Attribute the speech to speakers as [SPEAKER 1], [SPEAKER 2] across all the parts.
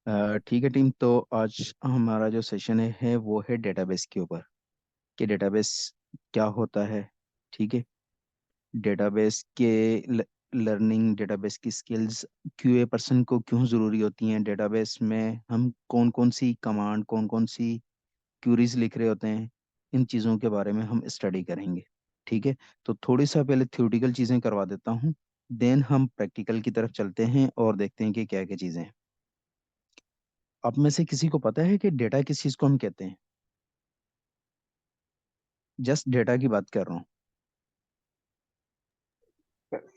[SPEAKER 1] ठीक है टीम। तो आज हमारा जो सेशन है वो है डेटाबेस के ऊपर, कि डेटाबेस क्या होता है। ठीक है। डेटाबेस के लर्निंग, डेटाबेस की स्किल्स, क्यूए पर्सन को क्यों ज़रूरी होती हैं, डेटाबेस में हम कौन कौन सी कमांड, कौन कौन सी क्यूरीज लिख रहे होते हैं, इन चीज़ों के बारे में हम स्टडी करेंगे। ठीक है। तो थोड़ी सा पहले थ्योरेटिकल चीज़ें करवा देता हूँ, देन हम प्रैक्टिकल की तरफ चलते हैं और देखते हैं कि क्या क्या चीज़ें हैं। आप में से किसी को पता है कि डेटा किस चीज़ को हम कहते हैं? जस्ट डेटा की बात कर रहा हूँ।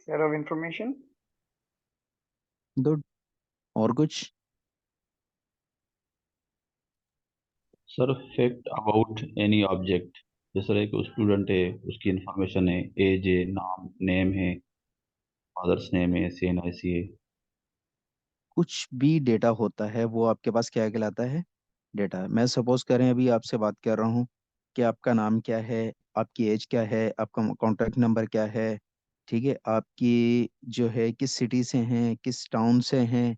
[SPEAKER 2] Set of information.
[SPEAKER 1] गुड। और कुछ?
[SPEAKER 3] Sir fact about any object, जैसे एक स्टूडेंट है, उसकी इंफॉर्मेशन है, एज है, नाम नेम है, फादर्स नेम है, ऐसे ना ऐसी है।
[SPEAKER 1] कुछ भी डेटा होता है वो आपके पास क्या कहलाता है? डेटा। मैं सपोज करें अभी आपसे बात कर रहा हूँ कि आपका नाम क्या है, आपकी एज क्या है, आपका कॉन्टैक्ट नंबर क्या है। ठीक है। आपकी जो है किस सिटी से हैं, किस टाउन से हैं,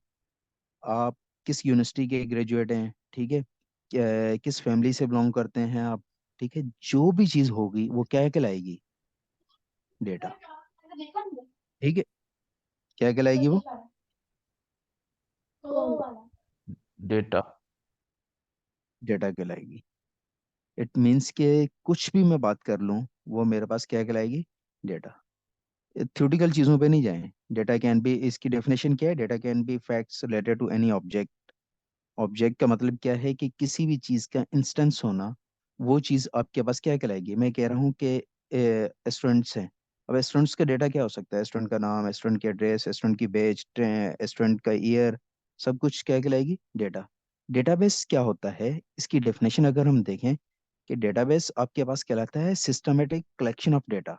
[SPEAKER 1] आप किस यूनिवर्सिटी के ग्रेजुएट हैं। ठीक है। किस फैमिली से बिलोंग करते हैं आप। ठीक है। जो भी चीज़ होगी वो क्या कहलाएगी? डेटा। ठीक है। क्या कहलाएगी वो?
[SPEAKER 3] डेटा।
[SPEAKER 1] डेटा कहलाएगी। इट मीन्स के कुछ भी मैं बात कर लूँ वो मेरे पास क्या कहलाएगी? डेटा। थ्योरेटिकल चीज़ों पे नहीं जाएं। डेटा कैन बी, इसकी डेफिनेशन क्या है? Data can be facts related to any object. Object का मतलब क्या है कि किसी भी चीज़ का इंस्टेंस होना, वो चीज़ आपके पास क्या कहलाएगी? मैं कह रहा हूँ कि स्टूडेंट्स हैं। अब स्टूडेंट्स का डेटा क्या हो सकता है? स्टूडेंट का नाम, स्टूडेंट की एड्रेस, स्टूडेंट की बैच, स्टूडेंट का ईयर, सब कुछ क्या कहलाएगी? डेटा। डेटाबेस क्या होता है, इसकी डेफिनेशन अगर हम देखें कि डेटाबेस आपके पास कहलाता है सिस्टमेटिक कलेक्शन ऑफ डेटा।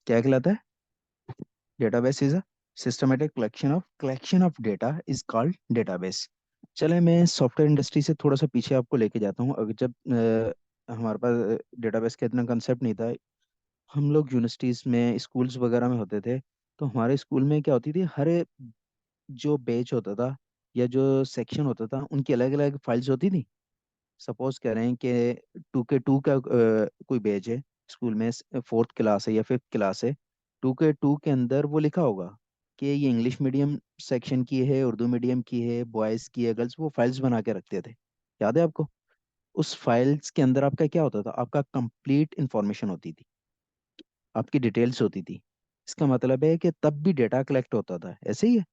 [SPEAKER 1] क्या कहलाता है? Database is a systematic collection of data is called database. चले मैं सॉफ्टवेयर इंडस्ट्री से थोड़ा सा पीछे आपको लेके जाता हूँ। अगर जब हमारे पास डेटाबेस का इतना कंसेप्ट नहीं था, हम लोग यूनिवर्सिटीज में, स्कूल्स वगैरह में होते थे, तो हमारे स्कूल में क्या होती थी, हर जो बैच होता था या जो सेक्शन होता था उनकी अलग अलग फाइल्स होती थी। सपोज कह रहे हैं कि 2K2 का कोई बैच है स्कूल में, फोर्थ क्लास है या फिफ्थ क्लास है। 2K2 के अंदर वो लिखा होगा कि ये इंग्लिश मीडियम सेक्शन की है, उर्दू मीडियम की है, बॉयज़ की है, गर्ल्स, वो फाइल्स बना के रखते थे। याद है आपको? उस फाइल्स के अंदर आपका क्या होता था? आपका कंप्लीट इंफॉर्मेशन होती थी, आपकी डिटेल्स होती थी। इसका मतलब है कि तब भी डेटा कलेक्ट होता था, ऐसे ही है।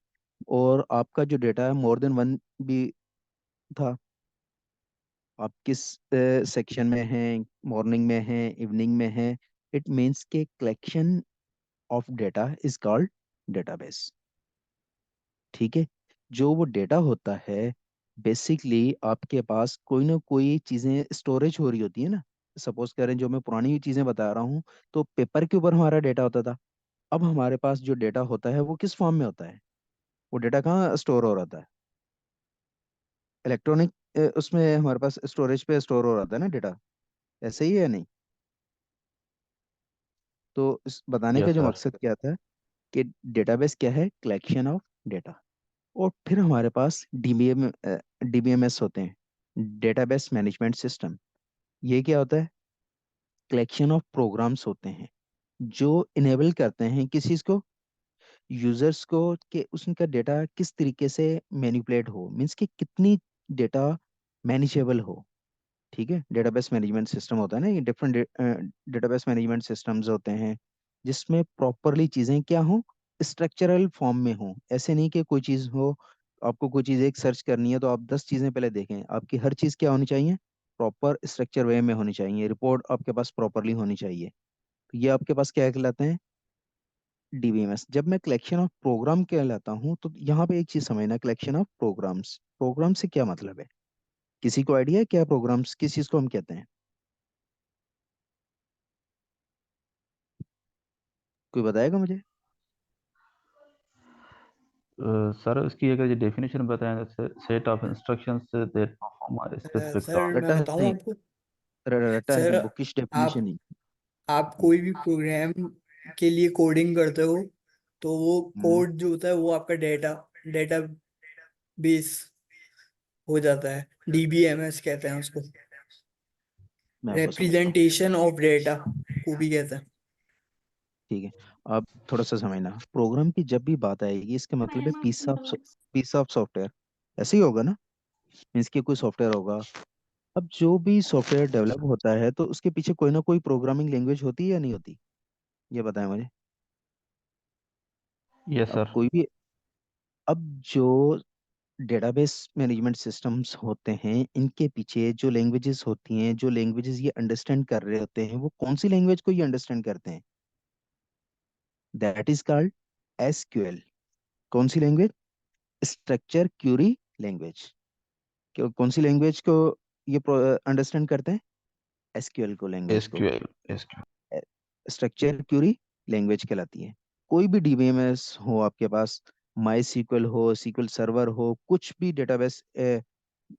[SPEAKER 1] और आपका जो डेटा है मोर देन वन भी था। आप किस सेक्शन में हैं, मॉर्निंग में हैं, इवनिंग में हैं, इट मीन्स के collection of data is called database. ठीक है। जो वो डेटा होता है, बेसिकली आपके पास कोई ना कोई चीज़ें स्टोरेज हो रही होती है ना। सपोज करें जो मैं पुरानी चीज़ें बता रहा हूँ, तो पेपर के ऊपर हमारा डेटा होता था। अब हमारे पास जो डेटा होता है वो किस फॉर्म में होता है? वो डेटा कहाँ स्टोर हो रहा है? इलेक्ट्रॉनिक, उसमें हमारे पास स्टोरेज पे स्टोर हो रहा था ना डेटा। ऐसे ही है नहीं? तो इस बताने का
[SPEAKER 3] यस
[SPEAKER 1] जो
[SPEAKER 3] सर।
[SPEAKER 1] मकसद क्या था कि डेटाबेस क्या है? Collection of data. और फिर हमारे पास डीबीएमएस होते हैं, डेटाबेस मैनेजमेंट सिस्टम। ये क्या होता है? कलेक्शन ऑफ प्रोग्राम्स होते हैं जो इनेबल करते हैं किस चीज़ को? यूजर्स को, कि उसका डेटा किस तरीके से मैनिपुलेट हो, मीन्स कि कितनी डेटा मैनेजेबल हो। ठीक है। डेटाबेस मैनेजमेंट सिस्टम होता है ना, ये डिफरेंट डेटाबेस मैनेजमेंट सिस्टम्स होते हैं जिसमें प्रॉपरली चीज़ें क्या हो, स्ट्रक्चरल फॉर्म में हो। ऐसे नहीं कि कोई चीज़ हो, आपको कोई चीज़ एक सर्च करनी है तो आप 10 चीज़ें पहले देखें। आपकी हर चीज़ क्या होनी चाहिए? प्रॉपर स्ट्रक्चर वे में होनी चाहिए, रिपोर्ट आपके पास प्रॉपरली होनी चाहिए। तो ये आपके पास क्या कहलाते हैं? डीबीएमएस। जब मैं कलेक्शन ऑफ प्रोग्राम कहलाता हूँ तो यहाँ पे एक चीज़ समझना, कलेक्शन ऑफ प्रोग्राम्स, प्रोग्राम से क्या मतलब है? किसी को आइडिया है क्या प्रोग्राम्स किस चीज़ को हम कहते हैं? कोई बताएगा मुझे?
[SPEAKER 3] सर उसकी अगर ये डेफिनेशन बताएं, set of instructions that perform a specific
[SPEAKER 2] sir
[SPEAKER 3] task.
[SPEAKER 2] मैं
[SPEAKER 1] रट्टा
[SPEAKER 2] बताऊं
[SPEAKER 1] नहीं,
[SPEAKER 2] आपको।
[SPEAKER 1] रट्टा
[SPEAKER 2] सर
[SPEAKER 1] नहीं, बुकिश डेफिनेशन
[SPEAKER 2] आप
[SPEAKER 1] नहीं।
[SPEAKER 2] आप कोई भी प्रोग्राम के लिए कोडिंग करते हो, तो वो
[SPEAKER 1] हम्म।
[SPEAKER 2] कोड जो होता है वो आपका डेटा डेटा बेस हो जाता है, डीबीएमएस कहते हैं उसको,
[SPEAKER 1] मैं आपको समझता हूँ।
[SPEAKER 2] रिप्रेजेंटेशन ऑफ डेटा को भी कहते हैं।
[SPEAKER 1] ठीक है, अब थोड़ा सा समझना, प्रोग्राम की जब भी बात आएगी इसका मतलब है पीस ऑफ सॉफ्टवेयर, ऐसे ही होगा ना। मीन्स कि कोई सॉफ्टवेयर होगा। अब जो भी सॉफ्टवेयर डेवलप होता है तो उसके पीछे कोई ना कोई प्रोग्रामिंग लैंग्वेज होती है या नहीं होती, ये बताएं मुझे।
[SPEAKER 3] यस
[SPEAKER 1] अब
[SPEAKER 3] सर।
[SPEAKER 1] कोई भी, अब जो डेटाबेस मैनेजमेंट सिस्टम्स होते हैं इनके पीछे जो लैंग्वेजेस होती हैं, जो लैंग्वेजेस ये अंडरस्टैंड कर रहे होते हैं, वो कौन सी लैंग्वेज को ये अंडरस्टैंड करते हैं? That is called SQL. कौन सी लैंग्वेज? Structure Curie language. कौन सी लैंग्वेज को ये अंडरस्टैंड करते हैं? एसक्यूएल को, लैंग्वेज को।
[SPEAKER 3] SQL. SQL.
[SPEAKER 1] Structure Curie language कहलाती है। कोई भी डीबीएमएस हो आपके पास, माई सीक्वल हो, सीक्वल सर्वर हो, कुछ भी डेटाबेस,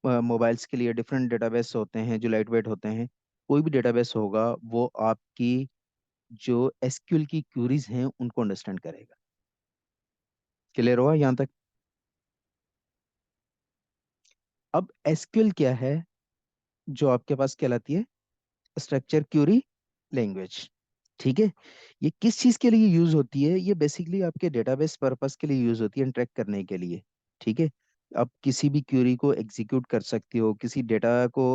[SPEAKER 1] मोबाइल्स के लिए डिफरेंट डेटाबेस होते हैं जो लाइट वेट होते हैं। कोई भी डेटाबेस होगा वो आपकी जो एसक्यूएल की क्यूरीज हैं उनको अंडरस्टैंड करेगा। क्लियर हुआ यहाँ तक? अब एसक्यूएल क्या है जो आपके पास कहलाती है स्ट्रक्चर क्यूरी लैंग्वेज। ठीक है, ये किस चीज के लिए यूज होती है? ये बेसिकली आपके डेटाबेस पर्पस के लिए यूज होती है, ट्रैक करने के लिए। ठीक है, आप किसी भी क्यूरी को एग्जीक्यूट कर सकते हो, किसी डेटा को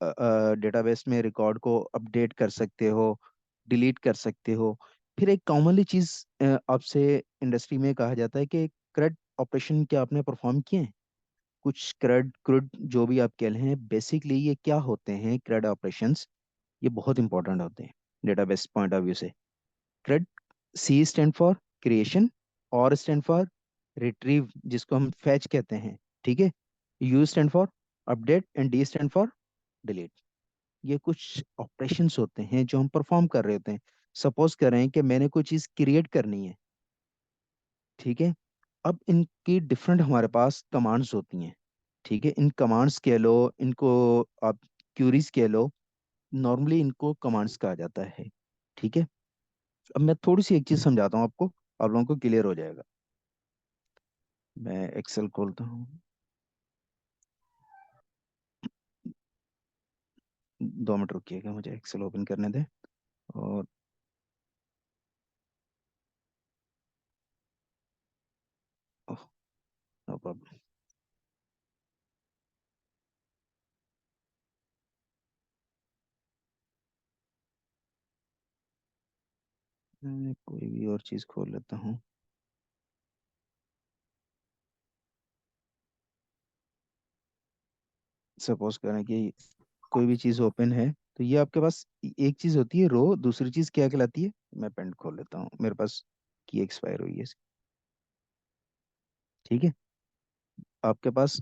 [SPEAKER 1] डेटाबेस में रिकॉर्ड को अपडेट कर सकते हो, डिलीट कर सकते हो। फिर एक कॉमनली चीज आपसे इंडस्ट्री में कहा जाता है कि CRUD ऑपरेशन क्या आपने परफॉर्म किए हैं? कुछ CRUD CRUD जो भी आप कह रहे हैं, बेसिकली ये क्या होते हैं CRUD ऑपरेशंस? ये बहुत इंपॉर्टेंट होते हैं डेटाबेस पॉइंट ऑफ व्यू से। CRUD, C stand for creation, R stand for retrieve जिसको हम फैच कहते हैं, ठीक है, U stand for update and D stand for delete. ये कुछ ऑपरेशंस होते हैं जो हम परफॉर्म कर रहे होते हैं। सपोज करें कि मैंने कोई चीज क्रिएट करनी है, ठीक है। अब इनकी डिफरेंट हमारे पास कमांड्स होती हैं, ठीक है। इन कमांड्स कह लो, इनको आप क्यूरीज कह लो, नॉर्मली इनको कमांड्स कहा जाता है, ठीक है। अब मैं थोड़ी सी एक चीज समझाता हूँ आपको, आप लोगों को क्लियर हो जाएगा। मैं एक्सेल खोलता हूँ, 2 मिनट रुकिएगा, मुझे एक्सेल ओपन करने दें। और नो प्रॉब्लम। मैं कोई भी और चीज खोल लेता हूँ। सपोज करें कि कोई भी चीज ओपन है, तो ये आपके पास एक चीज होती है रो, दूसरी चीज क्या कहलाती है? मैं पेंट खोल लेता हूँ, मेरे पास की एक्सपायर हुई है इसकी। ठीक है, आपके पास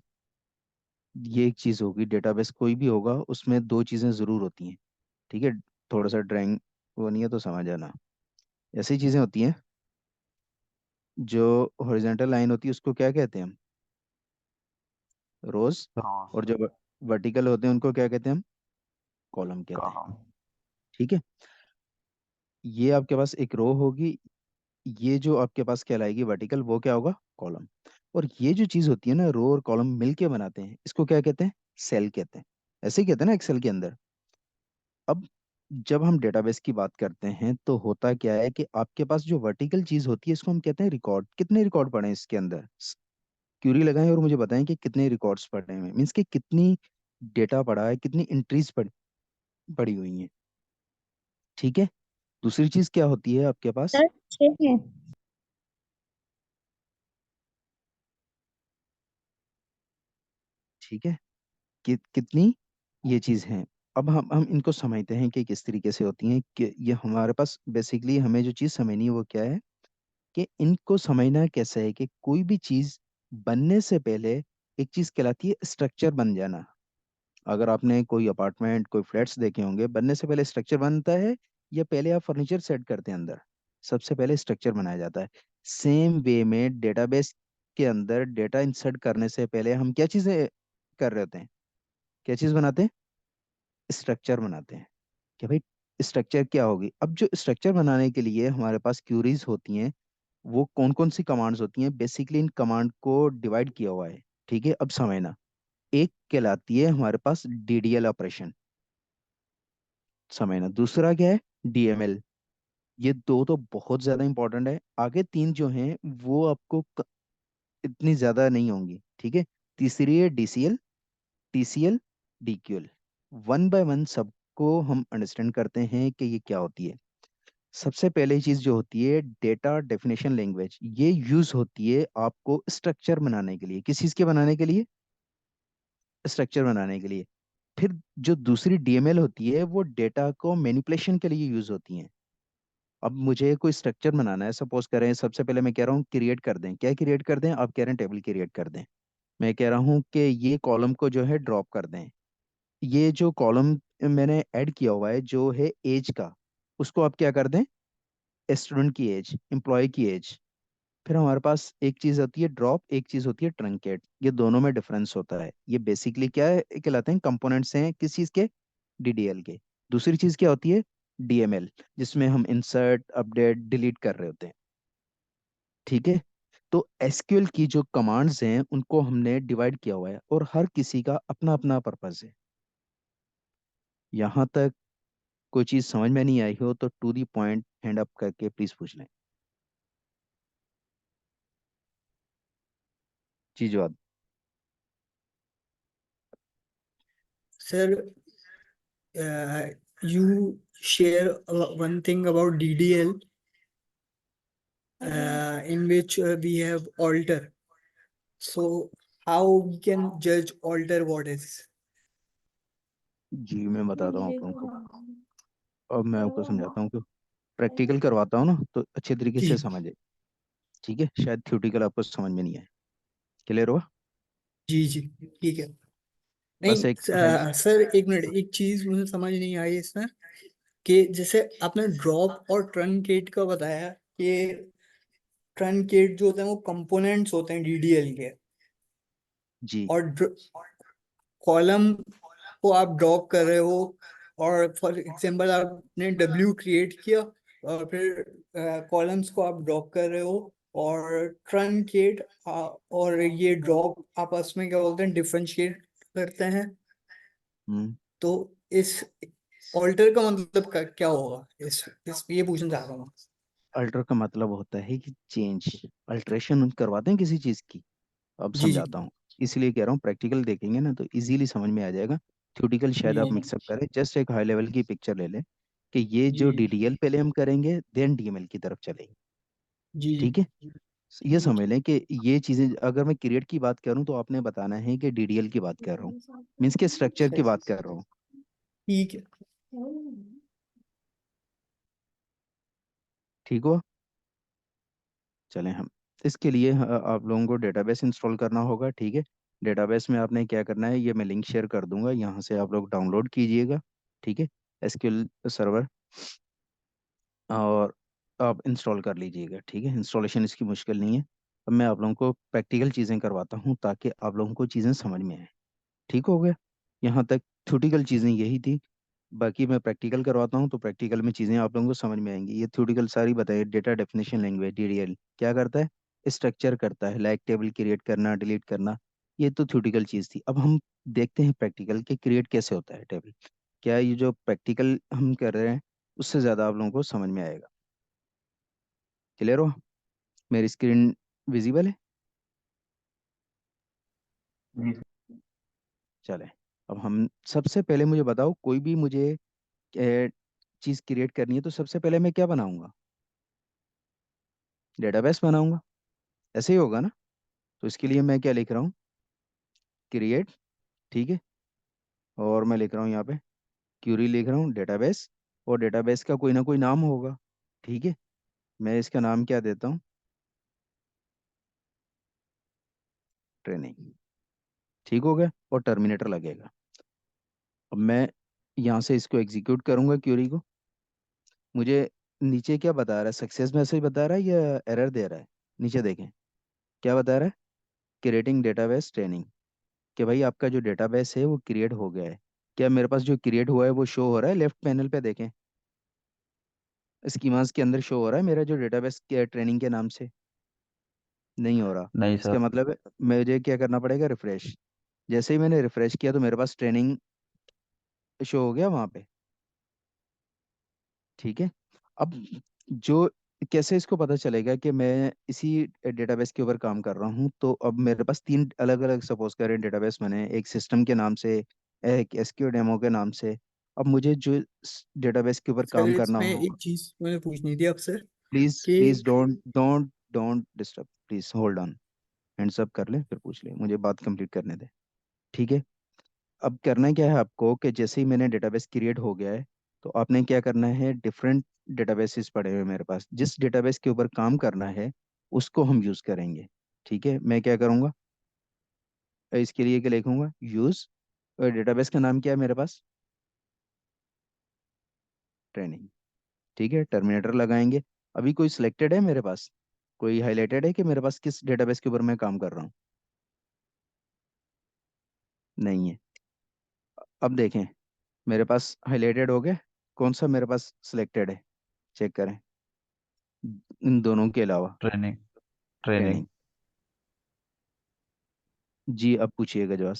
[SPEAKER 1] ये एक चीज होगी, डेटाबेस कोई भी होगा उसमें दो चीजें जरूर होती हैं, ठीक है। थोड़ा सा ड्राइंग वो नहीं है तो समझ आना। ऐसी चीजें होती हैं, जो हॉरिजॉन्टल लाइन होती है उसको क्या कहते हैं हम? रोज।
[SPEAKER 3] रोज।
[SPEAKER 1] और जो वर्टिकल होते हैं उनको क्या कहते हैं हम? कॉलम कहते हैं।
[SPEAKER 3] कॉलम।
[SPEAKER 1] ठीक है, ये आपके पास एक रो होगी, ये जो आपके पास कहलाएगी वर्टिकल, वो क्या होगा? कॉलम। और ये जो चीज होती है ना, रो और कॉलम मिलके बनाते हैं, इसको क्या कहते हैं? सेल कहते हैं। ऐसे ही कहते हैं ना एक्सेल के अंदर। अब जब हम डेटाबेस की बात करते हैं तो होता क्या है कि आपके पास जो वर्टिकल चीज होती है इसको हम कहते हैं रिकॉर्ड। कितने रिकॉर्ड पड़े हैं इसके अंदर? क्यूरी लगाएं और मुझे बताएं कि कितने रिकॉर्ड्स पड़े हैं, मीन्स कि कितनी डेटा पड़ा है, कितनी एंट्रीज पड़ी हुई हैं। ठीक है, दूसरी चीज क्या होती है आपके पास?
[SPEAKER 4] सर 6 है।
[SPEAKER 1] ठीक है, कितनी ये चीज हैं। अब हम इनको समझते हैं कि किस तरीके से होती हैं। कि ये हमारे पास बेसिकली हमें जो चीज समझनी है वो क्या है, कि इनको समझना कैसे है कि कोई भी चीज बनने से पहले एक चीज कहलाती है स्ट्रक्चर बन जाना। अगर आपने कोई अपार्टमेंट, कोई फ्लैट्स देखे होंगे, बनने से पहले स्ट्रक्चर बनता है या पहले आप फर्नीचर सेट करते हैं अंदर? सबसे पहले स्ट्रक्चर बनाया जाता है। सेम वे में डेटाबेस के अंदर डेटा इंसर्ट करने से पहले हम क्या चीजें कर रहे होते हैं? क्या चीज बनाते हैं? स्ट्रक्चर बनाते हैं। कि भाई स्ट्रक्चर क्या होगी? अब जो स्ट्रक्चर बनाने के लिए हमारे पास क्यूरीज होती हैं, वो कौन कौन सी कमांड्स होती हैं? बेसिकली इन कमांड को डिवाइड किया हुआ है, ठीक है, अब समझना। एक कहलाती है हमारे पास डीडीएल ऑपरेशन, समझना। दूसरा क्या है, डीएमएल। ये दो तो बहुत ज्यादा इंपॉर्टेंट है, आगे तीन जो हैं वो आपको इतनी ज्यादा नहीं होंगी, ठीक है। तीसरी है DCL, TCL, DQL. One by one सबको हम अंडरस्टैंड करते हैं कि ये क्या होती है। सबसे पहले चीज जो होती है डेटा डेफिनेशन लैंग्वेज, ये यूज होती है आपको स्ट्रक्चर बनाने के लिए। किस चीज के बनाने के लिए? स्ट्रक्चर बनाने के लिए। फिर जो दूसरी डीएमएल होती है वो डेटा को मैनिपुलेशन के लिए यूज होती है। अब मुझे कोई स्ट्रक्चर बनाना है, सपोज करें, सबसे पहले मैं कह रहा हूँ क्रिएट कर दें। क्या क्रिएट कर दें? आप कह रहे हैं टेबल क्रिएट कर दें। मैं कह रहा हूँ कि ये कॉलम को जो है ड्रॉप कर दें। ये जो कॉलम मैंने ऐड किया हुआ है जो है एज का, उसको आप क्या कर दें? स्टूडेंट की एज, एम्प्लॉय की एज। फिर हमारे पास एक चीज होती है ड्रॉप, एक चीज होती है ट्रंकेट। ये दोनों में डिफरेंस होता है। ये बेसिकली क्या है कहलाते हैं, कंपोनेंट्स हैं किस चीज के? डीडीएल के। दूसरी चीज क्या होती है? डीएमएल, जिसमें हम इंसर्ट, अपडेट, डिलीट कर रहे होते हैं, ठीक है। तो एसक्यूएल की जो कमांड्स हैं उनको हमने डिवाइड किया हुआ है और हर किसी का अपना अपना पर्पस है। यहाँ तक कोई चीज समझ में नहीं आई हो तो to the point hand up करके प्लीज पूछ लें। जी जवाब।
[SPEAKER 2] Sir, you share one thing about DDL, in which we have alter. So how we can judge alter what is?
[SPEAKER 1] जी मैं बताता हूँ आप लोगों को। अब मैं आपको समझाता हूँ कि प्रैक्टिकल करवाता हूँ ना तो अच्छे तरीके से
[SPEAKER 2] जी
[SPEAKER 1] समझे, ठीक है। शायद थ्योरेटिकल आपको समझ में नहीं आए। क्लियर हुआ?
[SPEAKER 2] जी जी, ठीक है। नहीं,
[SPEAKER 1] बस एक हाई।
[SPEAKER 2] सर एक मिनट, एक चीज मुझे समझ नहीं आई इसमें, कि जैसे आपने ड्रॉप और ट्रंकेट का बताया कि ट्रंकेट जो होते हैं वो कंपोनेंट्स होते हैं डीडीएल के,
[SPEAKER 1] जी।
[SPEAKER 2] और कॉलम को आप ड्रॉप कर रहे हो, और फॉर एग्जांपल आपने डब्ल्यू क्रिएट किया और फिर कॉलम्स को आप ड्रॉप कर रहे हो, और ट्रंकेट और ये ड्रॉप आपस में क्या बोलते हैं, डिफरेंशिएट करते हैं।
[SPEAKER 1] हम्म।
[SPEAKER 2] तो इस ऑल्टर का मतलब क्या होगा, इस ये पूछना चाह रहा हूँ।
[SPEAKER 1] अल्टर का मतलब होता है कि चेंज, अल्ट्रेशन करवाते हैं किसी चीज की। अब
[SPEAKER 2] जी जी
[SPEAKER 1] समझाता हूँ। इसलिए कह रहा हूँ प्रैक्टिकल देखेंगे ना तो इजीली समझ में आ जाएगा। थ्योरेटिकल शायद
[SPEAKER 2] जी
[SPEAKER 1] आप मिक्सअप करें। जस्ट एक हाई लेवल की पिक्चर ले लें कि ये
[SPEAKER 2] जी
[SPEAKER 1] जो डीडीएल पहले हम करेंगे देन डीएमएल की तरफ चलेंगे,
[SPEAKER 2] जी
[SPEAKER 1] ठीक है। ये समझ लें कि ये चीजें अगर मैं क्रिएट की बात करूं तो आपने बताना है कि डीडीएल की बात कर रहा हूँ, मीन्स के स्ट्रक्चर की
[SPEAKER 2] जी,
[SPEAKER 1] बात कर रहा हूँ।
[SPEAKER 2] ठीक है।
[SPEAKER 1] ठीक हो? चलें हम इसके लिए आप लोगों को डेटाबेस इंस्टॉल करना होगा, ठीक है। डेटाबेस में आपने क्या करना है, ये मैं लिंक शेयर कर दूंगा, यहाँ से आप लोग डाउनलोड कीजिएगा, ठीक है। एसक्यूएल सर्वर, और आप इंस्टॉल कर लीजिएगा, ठीक है। इंस्टॉलेशन इसकी मुश्किल नहीं है। अब मैं आप लोगों को प्रैक्टिकल चीज़ें करवाता हूँ ताकि आप लोगों को चीज़ें समझ में आए। ठीक हो गया? यहाँ तक थ्योरेटिकल चीज़ें यही थी। बाकी मैं प्रैक्टिकल करवाता हूँ तो प्रैक्टिकल में चीज़ें आप लोगों को समझ में आएंगी। ये थ्योरेटिकल सारी बताइए। डेटा डेफिनेशन लैंग्वेज डीडीएल क्या करता है? स्ट्रक्चर करता है, लाइक टेबल क्रिएट करना, डिलीट करना। ये तो थ्योरेटिकल चीज़ थी। अब हम देखते हैं प्रैक्टिकल के क्रिएट कैसे होता है टेबल। क्या ये जो प्रैक्टिकल हम कर रहे हैं उससे ज़्यादा आप लोगों को समझ में आएगा। क्लियर हो? मेरी स्क्रीन विजिबल है?
[SPEAKER 3] जी
[SPEAKER 1] चले। अब हम सबसे पहले मुझे बताओ, कोई भी मुझे चीज़ क्रिएट करनी है तो सबसे पहले मैं क्या बनाऊंगा? डेटाबेस बनाऊंगा। ऐसे ही होगा ना? तो इसके लिए मैं क्या लिख रहा हूँ? क्रिएट, ठीक है। और मैं लिख रहा हूँ यहाँ पे क्यूरी लिख रहा हूँ डेटाबेस, और डेटाबेस का कोई ना कोई नाम होगा, ठीक है। मैं इसका नाम क्या देता हूँ? ट्रेनिंग। ठीक हो गया, और टर्मिनेटर लगेगा। अब मैं यहाँ से इसको एग्जीक्यूट करूंगा क्यूरी को। मुझे नीचे क्या बता रहा है? सक्सेस मैसेज बता रहा है या एरर दे रहा है? नीचे देखें क्या बता रहा है। क्रिएटिंग डेटाबेस ट्रेनिंग, कि भाई आपका जो डेटाबेस है वो क्रिएट हो गया है। क्या मेरे पास जो क्रिएट हुआ है वो शो हो रहा है? लेफ्ट पैनल पे देखें, स्कीमास के अंदर शो हो रहा है मेरा जो डेटाबेस ट्रेनिंग के नाम से। नहीं हो रहा।
[SPEAKER 3] नहीं
[SPEAKER 1] इसका
[SPEAKER 3] सर।
[SPEAKER 1] मतलब है मुझे क्या करना पड़ेगा, रिफ्रेश। जैसे ही मैंने रिफ्रेश किया तो मेरे पास ट्रेनिंग शो हो गया वहां पे। ठीक है। अब जो कैसे इसको पता चलेगा कि मैं इसी डेटाबेस के ऊपर काम कर रहा हूँ? तो अब मेरे पास तीन अलग अलग सपोज करें डेटाबेस बने, एक सिस्टम के नाम से, एक एसक्यू डेमो के नाम से। अब मुझे जो डेटाबेस के ऊपर
[SPEAKER 2] सर
[SPEAKER 1] काम करना
[SPEAKER 2] इसमें
[SPEAKER 1] होगा,
[SPEAKER 2] एक चीज मैंने पूछनी थी आपसे
[SPEAKER 1] प्लीज
[SPEAKER 2] कि
[SPEAKER 1] please don't don't don't disturb, please hold on. Hands up कर ले फिर पूछ ले, मुझे बात कंप्लीट करने दे। ठीक है। अब करना क्या है आपको कि जैसे ही मैंने डेटाबेस क्रिएट हो गया है, तो आपने क्या करना है, डिफरेंट डेटाबेसेस पड़े हुए हैं मेरे पास, जिस डेटाबेस के ऊपर काम करना है उसको हम यूज करेंगे। ठीक है। मैं क्या करूँगा, इसके लिए क्या लिखूंगा, यूज। डेटाबेस का नाम क्या है मेरे पास, ट्रेनिंग। ठीक है, टर्मिनेटर लगाएंगे। अभी कोई सिलेक्टेड है मेरे पास, कोई हाईलाइटेड है कि मेरे पास किस डेटाबेस के ऊपर मैं काम कर रहा हूँ? नहीं है। अब देखें, मेरे पास हाईलाइटेड हो गया, कौन सा मेरे पास सिलेक्टेड है, चेक करें, इन दोनों के अलावा।
[SPEAKER 3] ट्रेनिंग। ट्रेनिंग।
[SPEAKER 1] ट्रेनिंग। जी अब पूछिएगा जवाब।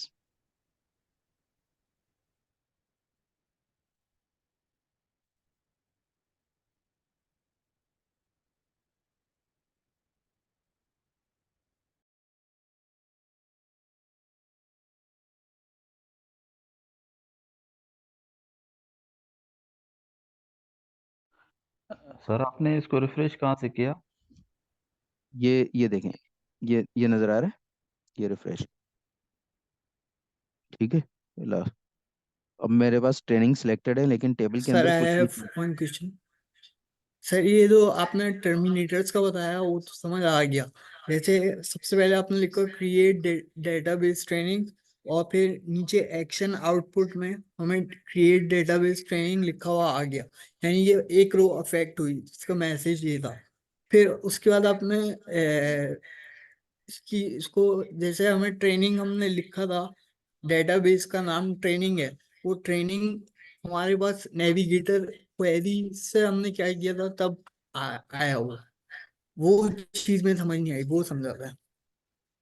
[SPEAKER 3] सर आपने इसको रिफ्रेश कहाँ से किया?
[SPEAKER 1] ये देखें, ये नजर आ रहा है, ये रिफ्रेश। ठीक है। ला, अब मेरे पास ट्रेनिंग सिलेक्टेड है लेकिन टेबल के
[SPEAKER 2] सर
[SPEAKER 1] अंदर
[SPEAKER 2] आई
[SPEAKER 1] कुछ भी
[SPEAKER 2] हैव वन क्वेश्चन। सर ये जो आपने टर्मिनेटर्स का बताया वो तो समझ आ गया। जैसे सबसे पहले आपने लिखा क्रिएट डेटाबेस ट्रेनिंग, और फिर नीचे एक्शन आउटपुट में हमें क्रिएट डेटाबेस ट्रेनिंग लिखा हुआ आ गया, यानी ये एक रो अफेक्ट हुई, इसका मैसेज ये था। फिर उसके बाद आपने इसको जैसे हमें ट्रेनिंग हमने लिखा था, डेटाबेस का नाम ट्रेनिंग है, वो ट्रेनिंग हमारे पास नेविगेटर क्वेरी से हमने क्या किया था तब आया वो चीज में समझ नहीं आई, वो समझा था।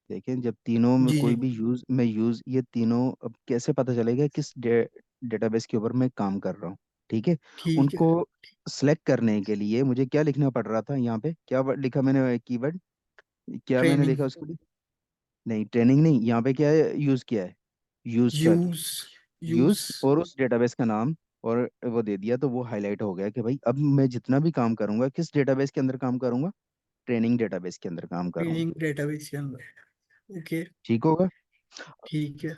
[SPEAKER 1] देखें, जब तीनों में
[SPEAKER 2] जी जी।
[SPEAKER 1] कोई भी यूज मैं यूज ये तीनों, अब कैसे पता चलेगा किस डेटाबेस के ऊपर मैं काम कर रहा हूँ? ठीक है।
[SPEAKER 2] ठीक है।
[SPEAKER 1] उनको सेलेक्ट करने के लिए मुझे क्या लिखना पड़ रहा था, यहाँ पे क्या लिखा मैंने, कीवर्ड क्या मैंने
[SPEAKER 2] ट्रेनिंग।
[SPEAKER 1] लिखा उसके लिए? नहीं, ट्रेनिंग नहीं, यहाँ पे क्या है, यूज किया है, यूज का
[SPEAKER 2] यूज। यूज।
[SPEAKER 1] यूज और उस डेटाबेस का नाम, और वो दे दिया तो वो हाईलाइट हो गया कि भाई अब मैं जितना भी काम करूंगा किस डेटाबेस के अंदर काम करूंगा, ट्रेनिंग डेटाबेस के अंदर काम करूंगा।
[SPEAKER 2] ट्रेनिंग डेटाबेस के अंदर। ओके।
[SPEAKER 1] ठीक होगा।
[SPEAKER 2] ठीक है।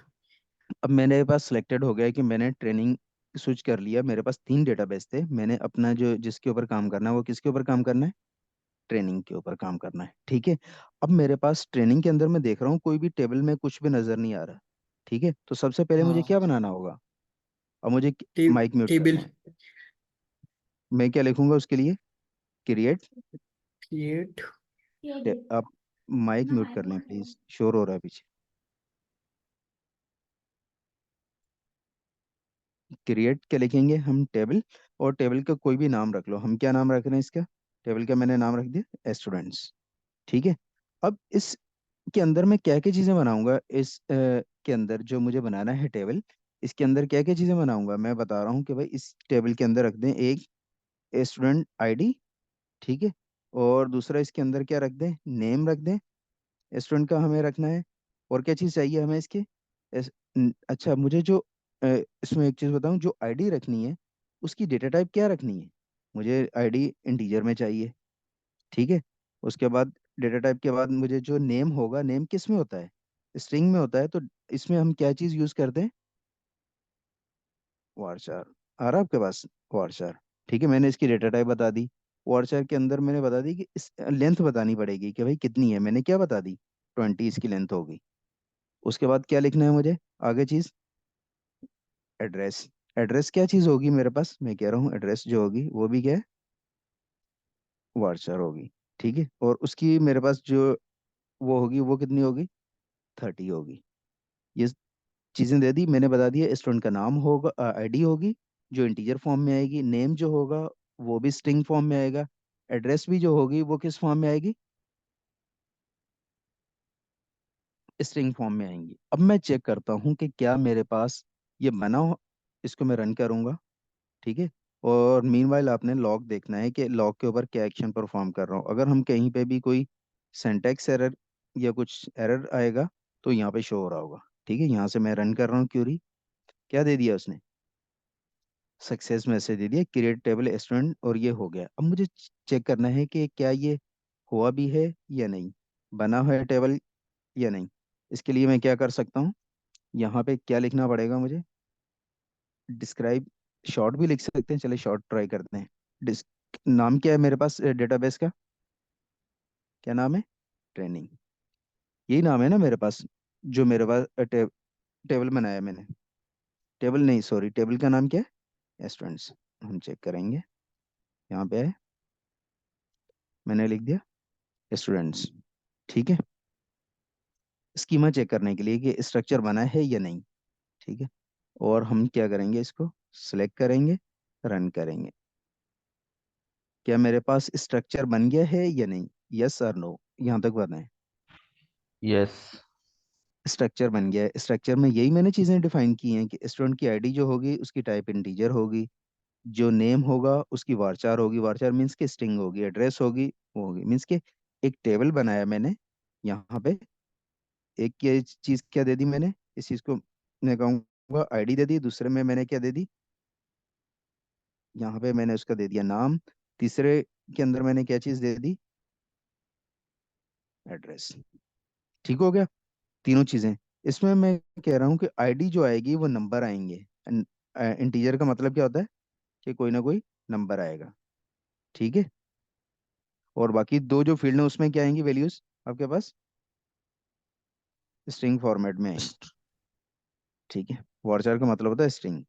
[SPEAKER 1] अब मेरे पास सिलेक्टेड हो गया कि मैंने ट्रेनिंग स्विच कर लिया, मेरे पास तीन डेटाबेस थे, मैंने अपना जो जिसके ऊपर काम करना है वो किसके ऊपर काम करना है, ट्रेनिंग के ऊपर काम करना है। ठीक है। अब मेरे पास ट्रेनिंग के अंदर मैं देख रहा हूँ कोई भी टेबल में कुछ भी नजर नहीं आ रहा। ठीक है, तो सबसे पहले मुझे
[SPEAKER 2] हाँ।
[SPEAKER 1] क्या बनाना होगा, अब मुझे माइक म्यूट
[SPEAKER 2] टेबल।
[SPEAKER 1] करना है। मैं क्या लिखूंगा उसके लिए, क्रिएट।
[SPEAKER 2] क्रिएट।
[SPEAKER 1] आप माइक म्यूट कर लें प्लीज, शोर हो रहा है पीछे। क्रिएट क्या लिखेंगे हम, टेबल। और टेबल का कोई भी नाम रख लो, हम क्या नाम रख रहे हैं इसका, टेबल का मैंने नाम रख दिया स्टूडेंट्स। ठीक है। अब इस के अंदर मैं क्या क्या चीजें बनाऊंगा, इस के अंदर जो मुझे बनाना है टेबल, इसके अंदर क्या क्या चीजें बनाऊंगा मैं बता रहा हूँ कि भाई इस टेबल के अंदर रख दें एक स्टूडेंट आईडी। ठीक है। और दूसरा इसके अंदर क्या रख दें, नेम रख दें, स्टूडेंट का हमें रखना है। और क्या चीज़ चाहिए हमें इसके, अच्छा मुझे जो इसमें एक चीज़ बताऊं, जो आईडी रखनी है उसकी डेटा टाइप क्या रखनी है, मुझे आईडी इंटीजर में चाहिए। ठीक है। उसके बाद डेटा टाइप के बाद मुझे जो नेम होगा, नेम किस में होता है, स्ट्रिंग में होता है, तो इसमें हम क्या चीज़ यूज़ करते हैं, वारचार। आ रहा है आपके पास, वारचार। ठीक है, मैंने इसकी डेटा टाइप बता दी। वारचार के अंदर मैंने बता दी कि इस लेंथ बतानी पड़ेगी कि भाई कितनी है, मैंने क्या बता दी, 20 इसकी लेंथ होगी। उसके बाद क्या लिखना है मुझे, आगे चीज, एड्रेस। एड्रेस क्या चीज होगी मेरे पास, मैं कह रहा हूँ एड्रेस जो होगी वो भी क्या है, वार्चर होगी। ठीक है। और उसकी मेरे पास जो वो होगी वो कितनी होगी, 30 होगी। ये चीजें दे दी मैंने, बता दिया स्टूडेंट का नाम होगा, आईडी होगी जो इंटीजर फॉर्म में आएगी, नेम जो होगा वो भी स्ट्रिंग फॉर्म में आएगा, एड्रेस भी जो होगी वो किस फॉर्म में आएगी, स्ट्रिंग फॉर्म में आएंगी। अब मैं चेक करता हूँ कि क्या मेरे पास ये बना हो। इसको मैं रन करूँगा, ठीक है। और मीनवाइल आपने लॉग देखना है कि लॉग के ऊपर क्या एक्शन परफॉर्म कर रहा हूँ। अगर हम कहीं पे भी कोई सिंटैक्स एरर या कुछ एरर आएगा तो यहाँ पे शो हो रहा होगा, ठीक है। यहाँ से मैं रन कर रहा हूँ क्यूरी। क्या दे दिया उसने? सक्सेस मैसेज दे दिया, क्रिएट टेबल स्टूडेंट, और ये हो गया। अब मुझे चेक करना है कि क्या ये हुआ भी है या नहीं, बना हुआ है टेबल या नहीं। इसके लिए मैं क्या कर सकता हूँ, यहाँ पे क्या लिखना पड़ेगा मुझे? डिस्क्राइब। शॉर्ट भी लिख सकते हैं, चलिए शॉर्ट ट्राई करते हैं। डिस नाम क्या है मेरे पास डेटाबेस का? क्या नाम है? ट्रेनिंग। यही नाम है ना मेरे पास, जो मेरे पास टेबल बनाया मैंने। टेबल नहीं, सॉरी, टेबल का नाम क्या है? स्टूडेंट्स। हम चेक करेंगे, यहाँ पे है, मैंने लिख दिया स्टूडेंट्स, ठीक है। स्कीमा चेक करने के लिए कि स्ट्रक्चर बना है या नहीं, ठीक है। और हम क्या करेंगे, इसको सिलेक्ट करेंगे, रन करेंगे। क्या मेरे पास स्ट्रक्चर बन गया है या नहीं? यस और नो, यहाँ तक बताएं।
[SPEAKER 3] यस।
[SPEAKER 1] स्ट्रक्चर बन गया है। स्ट्रक्चर में यही मैंने चीज़ें डिफाइन की हैं कि स्टूडेंट की आईडी जो होगी उसकी टाइप इंटीजर होगी, जो नेम होगा उसकी वारचार होगी, वारचार मीन्स के स्ट्रिंग होगी, एड्रेस होगी, वो होगी मीन्स के एक टेबल बनाया मैंने यहाँ पे। एक ये चीज़ क्या दे दी मैंने, इस चीज़ को मैं कहूँगा आईडी दे दी। दूसरे में मैंने क्या दे दी, यहाँ पे मैंने उसका दे दिया नाम। तीसरे के अंदर मैंने क्या चीज़ दे दी, एड्रेस। ठीक हो गया, तीनों चीजें। इसमें मैं कह रहा हूँ कि आईडी जो आएगी वो नंबर आएंगे। इंटीजर का मतलब क्या होता है कि कोई ना कोई नंबर आएगा, ठीक है। और बाकी दो जो फील्ड है उसमें क्या आएंगी वैल्यूज आपके पास? स्ट्रिंग फॉर्मेट में आएंगी, ठीक है। वार्चर का मतलब होता है स्ट्रिंग।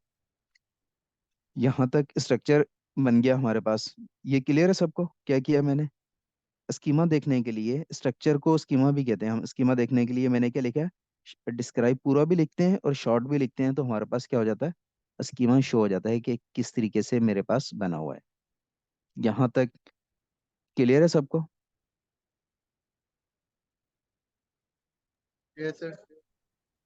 [SPEAKER 1] यहाँ तक स्ट्रक्चर बन गया हमारे पास। ये क्लियर है सबको क्या किया मैंने? स्कीमा देखने के लिए, स्ट्रक्चर को स्कीमा भी कहते हैं हम। स्कीमा देखने के लिए मैंने क्या लिखा है, डिस्क्राइब पूरा भी लिखते हैं और शॉर्ट भी लिखते हैं, तो हमारे पास क्या हो जाता है, स्कीमा शो हो जाता है कि किस तरीके से मेरे पास बना हुआ है। यहाँ तक क्लियर है सबको?
[SPEAKER 2] यस सर,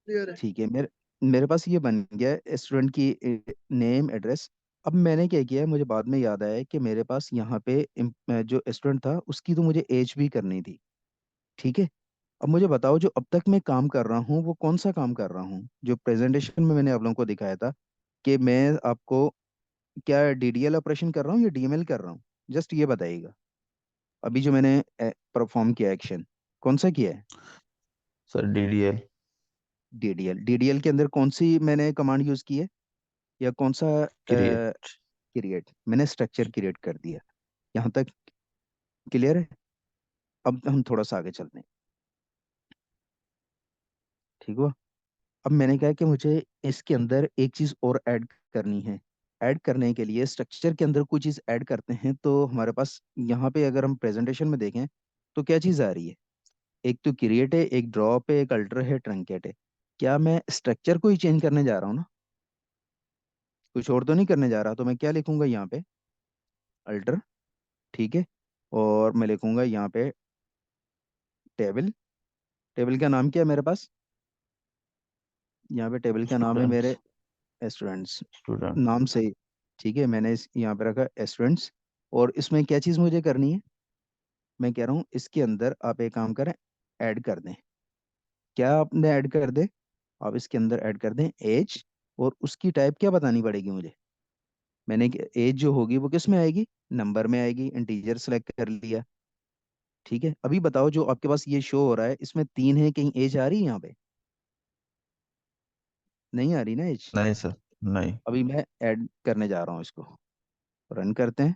[SPEAKER 2] क्लियर है।
[SPEAKER 1] ठीक है। मेरे मेरे पास ये बन गया है स्टूडेंट की नेम एड्रेस। अब मैंने क्या किया है, मुझे बाद में याद आया कि मेरे पास यहाँ पे जो स्टूडेंट था उसकी तो मुझे एज भी करनी थी, ठीक है। अब मुझे बताओ, जो अब तक मैं काम कर रहा हूँ वो कौन सा काम कर रहा हूँ? जो प्रेजेंटेशन में मैंने आप लोगों को दिखाया था कि मैं आपको क्या डीडीएल ऑपरेशन कर रहा हूँ या डीएमएल कर रहा हूँ, जस्ट ये बताइएगा। अभी जो मैंने परफॉर्म किया एक्शन, कौन सा किया है?
[SPEAKER 3] Sir DDL.
[SPEAKER 1] डीडीएल। डीडीएल के अंदर कौन सी मैंने कमांड यूज की है, या कौन सा?
[SPEAKER 3] क्रिएट।
[SPEAKER 1] क्रिएट। मैंने स्ट्रक्चर क्रिएट कर दिया। यहाँ तक क्लियर है? अब हम थोड़ा सा आगे चलते हैं, ठीक हुआ। अब मैंने कहा कि मुझे इसके अंदर एक चीज और ऐड करनी है। ऐड करने के लिए स्ट्रक्चर के अंदर कोई चीज ऐड करते हैं तो हमारे पास यहाँ पे अगर हम प्रेजेंटेशन में देखें तो क्या चीज आ रही है? एक तो क्रिएट है, एक ड्रॉप है, एक अल्टर है, ट्रंकेट है। क्या मैं स्ट्रक्चर को ही चेंज करने जा रहा हूँ ना, कुछ और तो नहीं करने जा रहा? तो मैं क्या लिखूंगा यहाँ पे, अल्टर, ठीक है। और मैं लिखूंगा यहाँ पे टेबल। टेबल का नाम क्या है मेरे पास? यहाँ पे टेबल का नाम है मेरे
[SPEAKER 3] स्टूडेंट्स।
[SPEAKER 1] Students,
[SPEAKER 3] student.
[SPEAKER 1] नाम से ही, ठीक है। मैंने यहाँ पे रखा स्टूडेंट्स। और इसमें क्या चीज़ मुझे करनी है? मैं कह रहा हूँ इसके अंदर आप एक काम करें, ऐड कर दें। क्या आपने ऐड कर दे? आप इसके अंदर ऐड कर दें एज। और उसकी टाइप क्या बतानी पड़ेगी मुझे? मैंने एज जो होगी वो किस में आएगी? नंबर में आएगी। इंटीजर सेलेक्ट कर लिया, ठीक है। अभी बताओ, जो आपके पास ये शो हो रहा है इसमें तीन है, कहीं एज आ रही है यहाँ पे? नहीं आ रही ना एज।
[SPEAKER 3] नहीं सर। नहीं।
[SPEAKER 1] अभी मैं ऐड करने जा रहा हूँ इसको, रन करते हैं,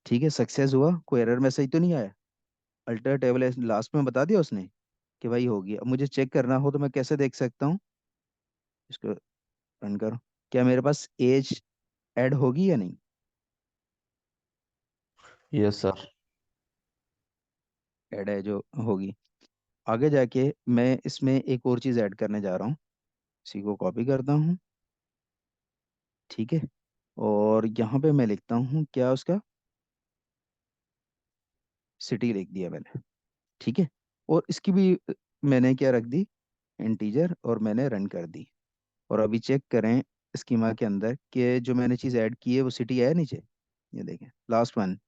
[SPEAKER 1] ठीक है। सक्सेस हुआ, कोई एरर मैसेज तो नहीं आया? अल्टर टेबल लास्ट में बता दिया उसने कि भाई होगी। अब मुझे चेक करना हो तो मैं कैसे देख सकता हूँ? इसको रन करो। क्या मेरे पास एज ऐड होगी या नहीं?
[SPEAKER 3] Yes sir.
[SPEAKER 1] ऐड है जो होगी। आगे जाके मैं इसमें एक और चीज़ ऐड करने जा रहा हूँ। इसी को कॉपी करता हूँ, ठीक है। और यहाँ पे मैं लिखता हूँ क्या, उसका सिटी लिख दिया मैंने, ठीक है। और इसकी भी मैंने क्या रख दी, इंटीजर, और मैंने रन कर दी। और अभी चेक करें स्कीमा के अंदर कि जो मैंने चीज़ ऐड की है वो सिटी है नीचे। ये देखें लास्ट वन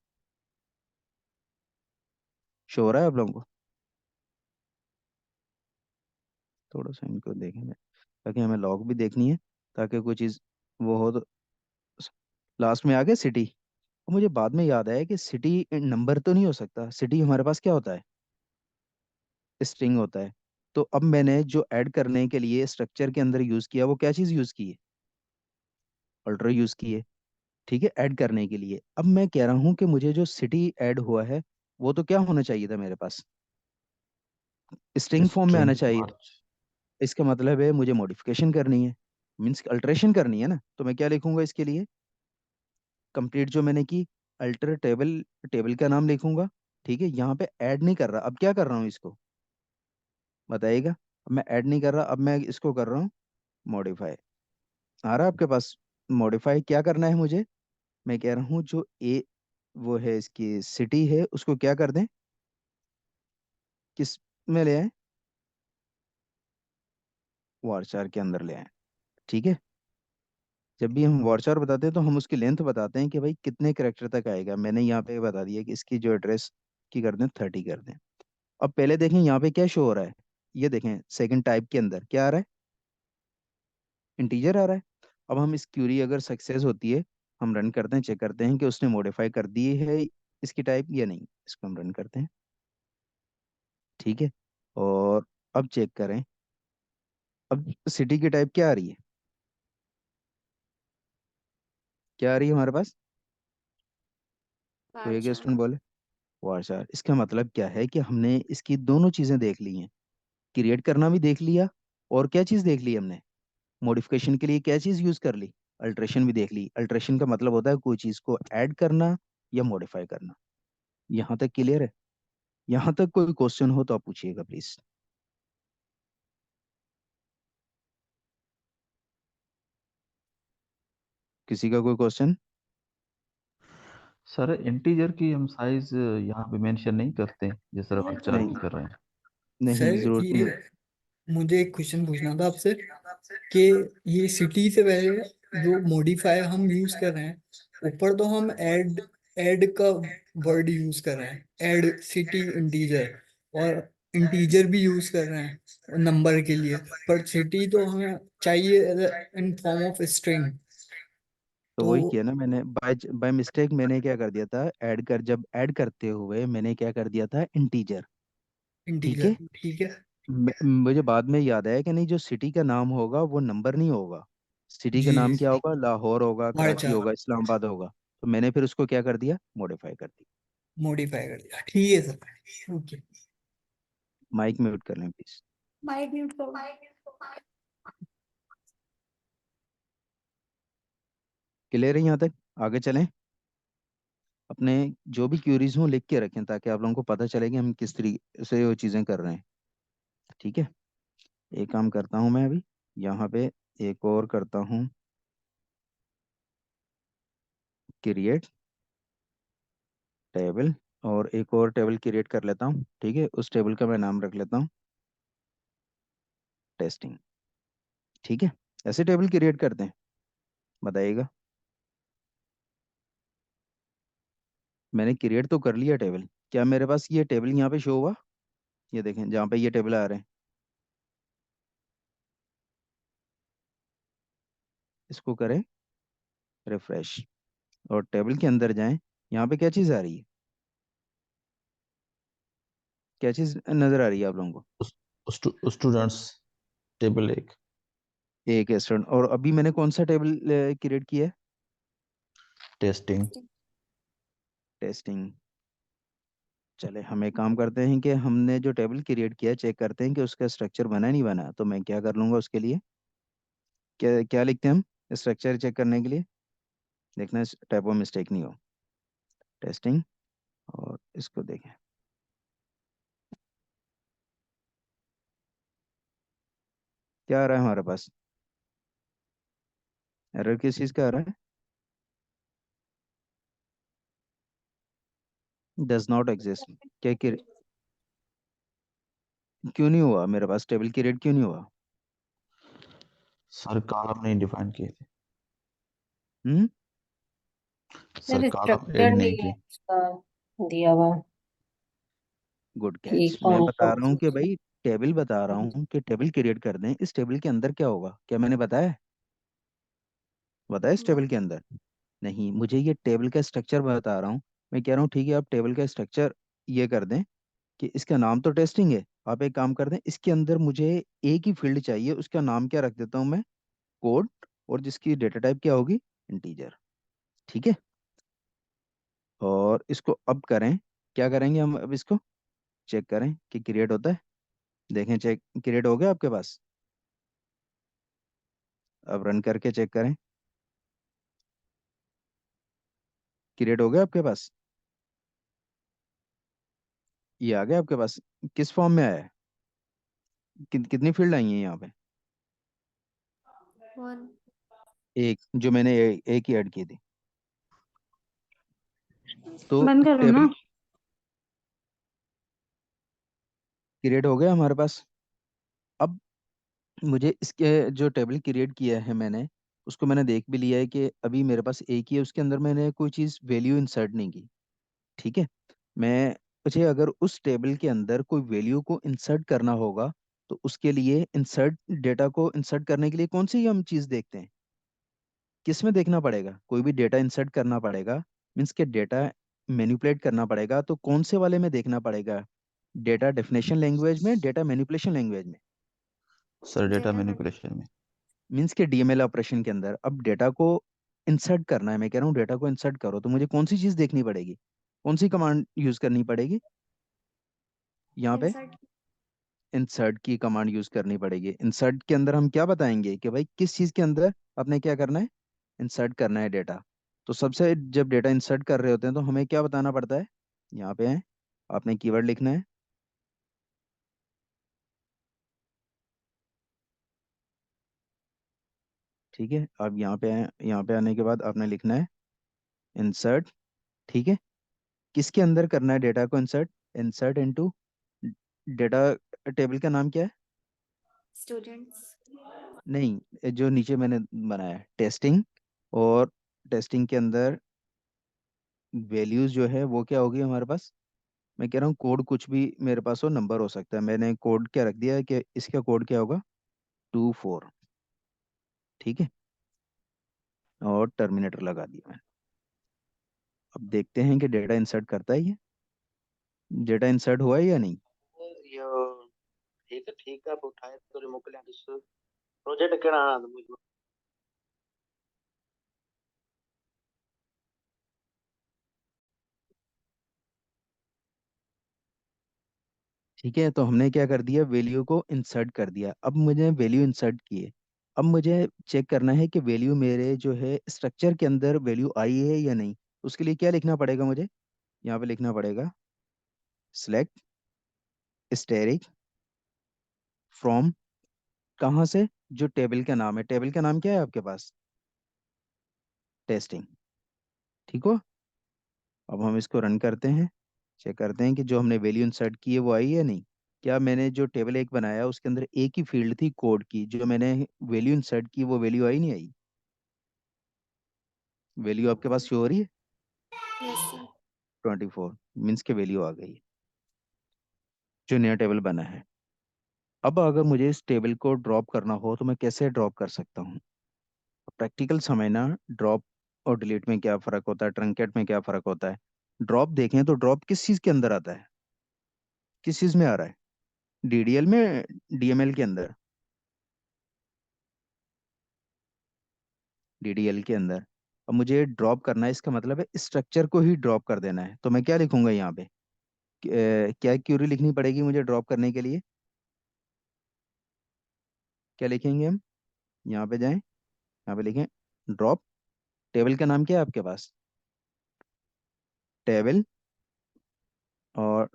[SPEAKER 1] शो हो रहा है आप लोगों को। थोड़ा सा इनको देखेंगे ताकि हमें लॉग भी देखनी है, ताकि कोई चीज़ वो हो तो। लास्ट में आ गया सिटी। मुझे बाद में याद आया कि सिटी नंबर तो नहीं हो सकता, सिटी हमारे पास क्या होता है, स्ट्रिंग होता है। तो अब मैंने जो ऐड करने के लिए स्ट्रक्चर के अंदर यूज़ किया वो क्या चीज़ यूज़ की है, अल्टर यूज़ की है। ठीक है, ऐड करने के लिए अब मैं कह रहा हूँ कि मुझे जो सिटी ऐड हुआ है वो तो क्या होना चाहिए था मेरे पास, स्ट्रिंग फॉर्म में आना
[SPEAKER 3] स्ट्रिंग
[SPEAKER 1] चाहिए।
[SPEAKER 3] मार्च।
[SPEAKER 1] इसका मतलब है मुझे मॉडिफिकेशन करनी है, मीन्स अल्टरेशन करनी है ना। तो मैं क्या लिखूंगा इसके लिए, कंप्लीट जो मैंने की, अल्टर टेबल, टेबल का नाम लिखूंगा। ठीक है, यहाँ पे ऐड नहीं कर रहा, अब क्या कर रहा हूँ इसको बताइएगा। अब मैं ऐड नहीं कर रहा, अब मैं इसको कर रहा हूँ मॉडिफाई। आ रहा है आपके पास, मॉडिफाई क्या करना है मुझे। मैं कह रहा हूँ जो ए वो है इसकी सिटी है उसको क्या कर दें, किस में ले आए, वार्चार के अंदर ले आए। ठीक है, जब भी हम वार्चार बताते हैं तो हम उसकी लेंथ बताते हैं कि भाई कितने करेक्टर तक आएगा। मैंने यहाँ पे बता दिया कि इसकी जो एड्रेस की कर दें 30 कर दें। अब पहले देखें यहाँ पे क्या शो हो रहा है, ये देखें सेकंड टाइप के अंदर क्या आ रहा है, इंटीजर आ रहा है। अब हम इस क्यूरी अगर सक्सेस होती है, हम रन करते हैं, चेक करते हैं कि उसने मॉडिफाई कर दी है इसकी टाइप या नहीं। इसको हम रन करते हैं। ठीक है, और अब चेक करें, अब सिटी की टाइप क्या आ रही है, क्या आ रही है हमारे पास। कोई एक
[SPEAKER 4] अच्छा।
[SPEAKER 1] स्टूडेंट बोले वारचार। इसका मतलब क्या है कि हमने इसकी दोनों चीजें देख ली हैं, क्रिएट करना भी देख लिया, और क्या चीज देख ली हमने, मॉडिफिकेशन के लिए क्या चीज यूज कर ली, अल्ट्रेशन भी देख ली। अल्ट्रेशन का मतलब होता है कोई चीज को ऐड करना या मॉडिफाई करना। यहाँ तक क्लियर है। यहाँ तक कोई क्वेश्चन हो तो आप पूछिएगा प्लीज। किसी का कोई क्वेश्चन।
[SPEAKER 3] सर इंटीजर की हम साइज यहाँ पे मेंशन नहीं करते जिस तरह वार्चर
[SPEAKER 1] नहीं
[SPEAKER 3] की कर रहे हैं।
[SPEAKER 1] नहीं,
[SPEAKER 2] सर
[SPEAKER 1] जरूरत नहीं
[SPEAKER 2] ये
[SPEAKER 1] है।
[SPEAKER 2] मुझे एक क्वेश्चन पूछना था आपसे कि ये सिटी से पहले जो मॉडिफायर हम यूज कर रहे हैं, ऊपर तो हम ऐड ऐड का वर्ड यूज कर रहे हैं, ऐड सिटी इंटीजर, और इंटीजर भी यूज कर रहे हैं नंबर के लिए, पर सिटी तो हमें चाहिए इन फॉर्म ऑफ स्ट्रिंग।
[SPEAKER 1] तो
[SPEAKER 2] तो
[SPEAKER 1] वही किया ना मैंने, बाय बाय मिस्टेक मैंने क्या कर दिया था, ऐड कर जब ऐड करते हुए मैंने क्या कर दिया था, इंटीजर। ठीक
[SPEAKER 2] इंटीजर
[SPEAKER 1] है,
[SPEAKER 2] ठीक है।
[SPEAKER 1] मुझे बाद में याद आया कि नहीं, जो सिटी का नाम होगा वो नंबर नहीं होगा। सिटी का
[SPEAKER 2] जी
[SPEAKER 1] नाम क्या
[SPEAKER 2] जी।
[SPEAKER 1] होगा, लाहौर होगा, कराची
[SPEAKER 2] अच्छा,
[SPEAKER 1] होगा, इस्लामाबाद होगा। तो मैंने फिर उसको क्या कर दिया, मॉडिफाई कर दिया।
[SPEAKER 2] मॉडिफाई कर दिया, ठीक है सर। ओके।
[SPEAKER 1] माइक म्यूट कर लें प्लीज।
[SPEAKER 4] माइक म्यूट करो।
[SPEAKER 1] क्लियर है यहाँ तक, आगे चलें। अपने जो भी क्यूरीज हों लिख के रखें ताकि आप लोगों को पता चले कि हम किस तरीके से वो चीज़ें कर रहे हैं। ठीक है, एक काम करता हूँ मैं अभी यहाँ पे, एक और करता हूँ क्रिएट टेबल, और एक और टेबल क्रिएट कर लेता हूँ। ठीक है, उस टेबल का मैं नाम रख लेता हूँ टेस्टिंग। ठीक है, ऐसे टेबल क्रिएट करते हैं, बताइएगा। मैंने क्रिएट तो कर लिया टेबल, क्या मेरे पास ये टेबल यहाँ पे शो हुआ, ये देखें जहाँ पे ये टेबल आ रहे हैं। इसको करें रिफ्रेश, और टेबल के अंदर जाएं। यहाँ पे क्या चीज़ आ रही है, क्या चीज़ नज़र आ रही है आप लोगों को,
[SPEAKER 3] स्टूडेंट्स टेबल एक।
[SPEAKER 1] एक स्टूडेंट। और अभी मैंने कौन सा टेबल क्रिएट किया है,
[SPEAKER 3] टेस्टिंग।
[SPEAKER 1] टेस्टिंग। चले हम एक काम करते हैं कि हमने जो टेबल क्रिएट किया है चेक करते हैं कि उसका स्ट्रक्चर बना नहीं बना। तो मैं क्या कर लूँगा उसके लिए, क्या क्या लिखते हैं हम स्ट्रक्चर चेक करने के लिए, देखना टाइप ऑफ मिस्टेक नहीं हो। टेस्टिंग, और इसको देखें क्या आ रहा है हमारे पास, एरर किस चीज़ का आ रहा है, डज नॉट एग्जिस्ट। क्या क्यों नहीं हुआ मेरे पास टेबल क्रिएट क्यों नहीं हुआ?
[SPEAKER 3] सर कॉलम नहीं डिफाइन किए थे।
[SPEAKER 1] हम्म।
[SPEAKER 3] Sir
[SPEAKER 4] sir
[SPEAKER 3] column add
[SPEAKER 4] structure
[SPEAKER 3] नहीं
[SPEAKER 4] नहीं है
[SPEAKER 3] किए।
[SPEAKER 4] उसका दिया हुआ
[SPEAKER 1] गुड
[SPEAKER 4] कि
[SPEAKER 1] कैच। मैं
[SPEAKER 4] कौन
[SPEAKER 1] बता
[SPEAKER 4] सा।
[SPEAKER 1] रहा हूँ कि भाई टेबल बता रहा हूँ कि टेबल क्रिएट कर दें। इस टेबल के अंदर क्या होगा, क्या मैंने बताया? बताया इस टेबल के अंदर? नहीं, मुझे ये टेबल का स्ट्रक्चर बता रहा हूँ। मैं कह रहा हूँ ठीक है, आप टेबल का स्ट्रक्चर ये कर दें कि इसका नाम तो टेस्टिंग है। आप एक काम कर दें, इसके अंदर मुझे एक ही फील्ड चाहिए, उसका नाम क्या रख देता हूँ मैं? कोड। और जिसकी डेटा टाइप क्या होगी? इंटीजर। ठीक है। और इसको अब करें, क्या करेंगे हम अब इसको चेक करें कि क्रिएट होता है। देखें, चेक क्रिएट हो गया आपके पास? अब रन करके चेक करें, क्रिएट हो गया आपके पास? ये आ गया आपके पास? किस फॉर्म में आया है? कितनी फील्ड आई हैं यहाँ पे?
[SPEAKER 5] वन।
[SPEAKER 1] एक, जो मैंने एक ही ऐड की थी। तो
[SPEAKER 5] बंद करो
[SPEAKER 1] टेबल
[SPEAKER 5] ना।
[SPEAKER 1] क्रिएट हो गया हमारे पास। अब मुझे इसके जो टेबल क्रिएट किया है मैंने, उसको मैंने देख भी लिया है कि अभी मेरे पास एक ही है, उसके अंदर मैंने कोई चीज़ वैल्यू इंसर्ट नहीं की। ठीक है। मैं मुझे अगर उस टेबल के अंदर कोई वैल्यू को इंसर्ट करना होगा, तो उसके लिए इंसर्ट डेटा को इंसर्ट करने के लिए कौन सी हम चीज़ देखते हैं? किस में देखना पड़ेगा? कोई भी डेटा इंसर्ट करना पड़ेगा, मीन्स के डेटा मैनिपुलेट करना पड़ेगा, तो कौन से वाले में देखना पड़ेगा? डेटा डेफिनेशन लैंग्वेज में, डेटा मैनिपुलेशन लैंग्वेज में?
[SPEAKER 3] सर डेटा
[SPEAKER 5] डेटा में।
[SPEAKER 3] मैनिपुलेशन में।
[SPEAKER 1] मीन्स के डीएमएल ऑपरेशन के अंदर अब डेटा को इंसर्ट करना है। मैं कह रहा हूँ डेटा को इंसर्ट करो, तो मुझे कौन सी चीज़ देखनी पड़ेगी? कौन सी कमांड यूज करनी पड़ेगी यहाँ पे?
[SPEAKER 5] इंसर्ट।
[SPEAKER 1] इंसर्ट की कमांड यूज करनी पड़ेगी। इंसर्ट के अंदर हम क्या बताएंगे कि भाई किस चीज़ के अंदर आपने क्या करना है? इंसर्ट करना है डेटा। तो सबसे जब डेटा इंसर्ट कर रहे होते हैं तो हमें क्या बताना पड़ता है? यहाँ पे है, आपने कीवर्ड लिखना है। ठीक है। अब यहाँ पे आए, यहाँ पे आने के बाद आपने लिखना है इंसर्ट। ठीक है। किसके अंदर करना है डेटा को insert? Insert into data. Table का नाम क्या है?
[SPEAKER 5] स्टूडेंट्स।
[SPEAKER 1] नहीं, जो नीचे मैंने बनाया है टेस्टिंग। और टेस्टिंग के अंदर वैल्यूज जो है वो क्या होगी हमारे पास? मैं कह रहा हूँ कोड कुछ भी मेरे पास हो, नंबर हो सकता है। मैंने कोड क्या रख दिया है कि इसका कोड क्या होगा? 24। ठीक है। और टर्मिनेटर लगा दिया मैंने। अब देखते हैं कि डेटा इंसर्ट करता है ये। डेटा इंसर्ट हुआ है या नहीं?
[SPEAKER 6] यो ठीक है ठीक है आप उठाए तो मोकलिया ॾिस प्रोजेक्ट कहिड़ा आणा मुंहिंजो
[SPEAKER 1] ठीक है। तो हमने क्या कर दिया, वैल्यू को इंसर्ट कर दिया। अब मुझे वैल्यू इंसर्ट किए। अब मुझे चेक करना है कि वैल्यू मेरे जो है स्ट्रक्चर के अंदर वैल्यू आई है या नहीं। उसके लिए क्या लिखना पड़ेगा मुझे? यहाँ पे लिखना पड़ेगा सिलेक्ट स्टेरिक फ्रॉम। कहाँ से? जो टेबल का नाम है। टेबल का नाम क्या है आपके पास? टेस्टिंग। ठीक हो। अब हम इसको रन करते हैं, चेक करते हैं कि जो हमने वैल्यू इंसर्ट की है वो आई है नहीं। क्या मैंने जो टेबल एक बनाया उसके अंदर एक ही फील्ड थी कोड की, जो मैंने वैल्यू इंसर्ट की वो वैल्यू आई नहीं आई? वैल्यू आपके पास शो हो रही है?
[SPEAKER 5] Yes sir.
[SPEAKER 1] 24 मीन्स के वैल्यू आ गई है, जो नया टेबल बना है। अब अगर मुझे इस टेबल को ड्रॉप करना हो तो मैं कैसे ड्रॉप कर सकता हूँ? प्रैक्टिकल समझना, ड्रॉप और डिलीट में क्या फ़र्क होता है, ट्रंकेट में क्या फ़र्क होता है। ड्रॉप देखें तो ड्रॉप किस चीज़ के अंदर आता है? किस चीज़ में आ रहा है? डीडीएल में, डीएमएल के अंदर? डीडीएल के अंदर। अब मुझे ड्रॉप करना है, इसका मतलब है स्ट्रक्चर को ही ड्रॉप कर देना है। तो मैं क्या लिखूंगा यहाँ पे? क्या क्यूरी लिखनी पड़ेगी मुझे ड्रॉप करने के लिए? क्या लिखेंगे हम? यहाँ पे जाएं, यहाँ पे लिखें ड्रॉप। टेबल का नाम क्या है आपके पास? टेबल। और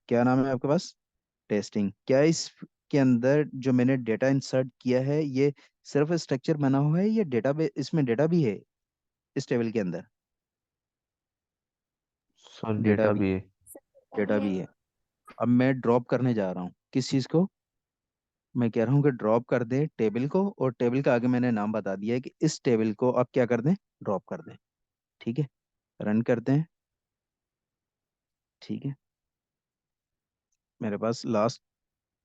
[SPEAKER 1] क्या नाम है आपके पास? टेस्टिंग। क्या इस के अंदर जो मैंने डेटा इंसर्ट किया है ये सिर्फ स्ट्रक्चर बना हुआ है या डेटा इसमें डेटा भी है? इस टेबल के अंदर
[SPEAKER 3] सर
[SPEAKER 1] डेटा
[SPEAKER 3] डेटा
[SPEAKER 1] भी?
[SPEAKER 3] भी है।
[SPEAKER 1] डेटा भी है। अब मैं ड्रॉप करने जा रहा हूँ। किस चीज़ को? मैं कह रहा हूँ कि ड्रॉप कर दें टेबल को, और टेबल का आगे मैंने नाम बता दिया है कि इस टेबल को आप क्या कर दें, ड्रॉप कर दें। ठीक है, रन करते हैं। ठीक है, मेरे पास लास्ट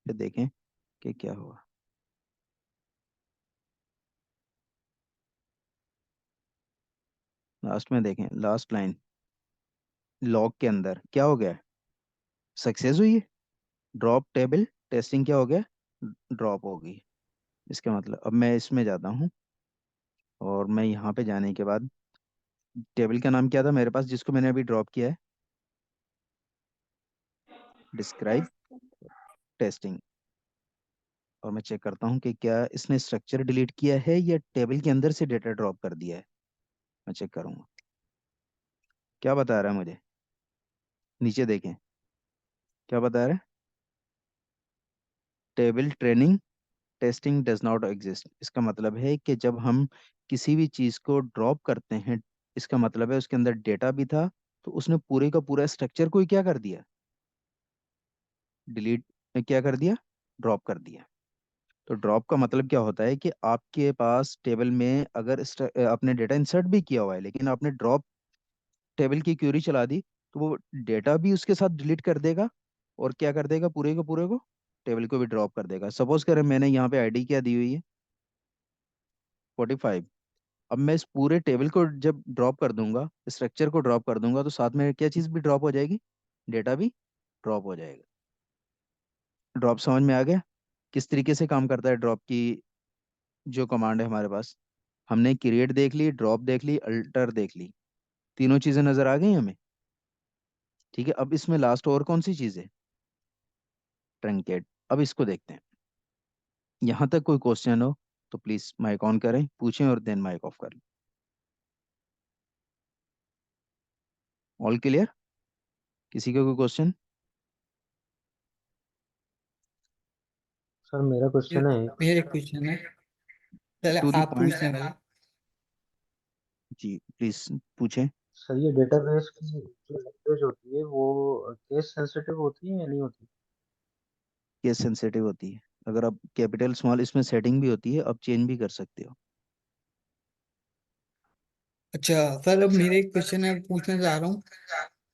[SPEAKER 1] पे देखें कि क्या हुआ। लास्ट में देखें, लास्ट लाइन लॉग के अंदर क्या हो गया, सक्सेस हुई है। ड्रॉप टेबल टेस्टिंग क्या हो गया, ड्रॉप हो गई। इसका मतलब अब मैं इसमें जाता हूँ, और मैं यहाँ पे जाने के बाद टेबल का नाम क्या था मेरे पास जिसको मैंने अभी ड्रॉप किया है, डिस्क्राइब टेस्टिंग। और मैं चेक करता हूँ कि क्या इसने स्ट्रक्चर डिलीट किया है या टेबल के अंदर से डेटा ड्रॉप कर दिया है। मैं चेक करूँगा क्या बता रहा है मुझे। नीचे देखें क्या बता रहा है, table training testing does not exist. इसका मतलब है कि जब हम किसी भी चीज़ को ड्रॉप करते हैं, इसका मतलब है उसके अंदर डेटा भी था, तो उसने पूरे का पूरा स्ट्रक्चर को ही क्या कर दिया, डिलीट, क्या कर दिया, ड्रॉप कर दिया। तो ड्रॉप का मतलब क्या होता है कि आपके पास टेबल में अगर आपने डेटा इंसर्ट भी किया हुआ है, लेकिन आपने ड्रॉप टेबल की क्वेरी चला दी, तो वो डेटा भी उसके साथ डिलीट कर देगा, और क्या कर देगा, पूरे को टेबल को भी ड्रॉप कर देगा। सपोज करें मैंने यहाँ पे आईडी क्या दी हुई है, 45। अब मैं इस पूरे टेबल को जब ड्रॉप कर दूंगा, स्ट्रक्चर को ड्रॉप कर दूंगा, तो साथ में क्या चीज़ भी ड्रॉप हो जाएगी, डेटा भी ड्रॉप हो जाएगा। ड्रॉप समझ में आ गया किस तरीके से काम करता है ड्रॉप की जो कमांड है हमारे पास। हमने क्रिएट देख ली, ड्रॉप देख ली, अल्टर देख ली, तीनों चीजें नजर आ गई हमें। ठीक है, अब इसमें लास्ट और कौन सी चीज है, ट्रंकेट। अब इसको देखते हैं। यहाँ तक कोई क्वेश्चन हो तो प्लीज माइक ऑन करें, पूछें, और देन माइक ऑफ कर लें। All clear? किसी का कोई क्वेश्चन?
[SPEAKER 7] सर मेरा क्वेश्चन है एक।
[SPEAKER 2] मेरे क्वेश्चन है, पहले
[SPEAKER 1] टू दी
[SPEAKER 2] आप
[SPEAKER 1] पॉइंट।
[SPEAKER 2] पूछने वाले।
[SPEAKER 1] जी प्लीज पूछें।
[SPEAKER 7] सर ये डेटाबेस की जो लैंग्वेज होती है वो केस सेंसिटिव होती है या नहीं होती?
[SPEAKER 1] केस सेंसिटिव होती है। अगर आप कैपिटल स्मॉल इसमें सेटिंग भी होती है, आप चेंज भी कर सकते हो।
[SPEAKER 2] अच्छा सर, अब मेरे एक क्वेश्चन है, पूछना चाह रहा हूँ।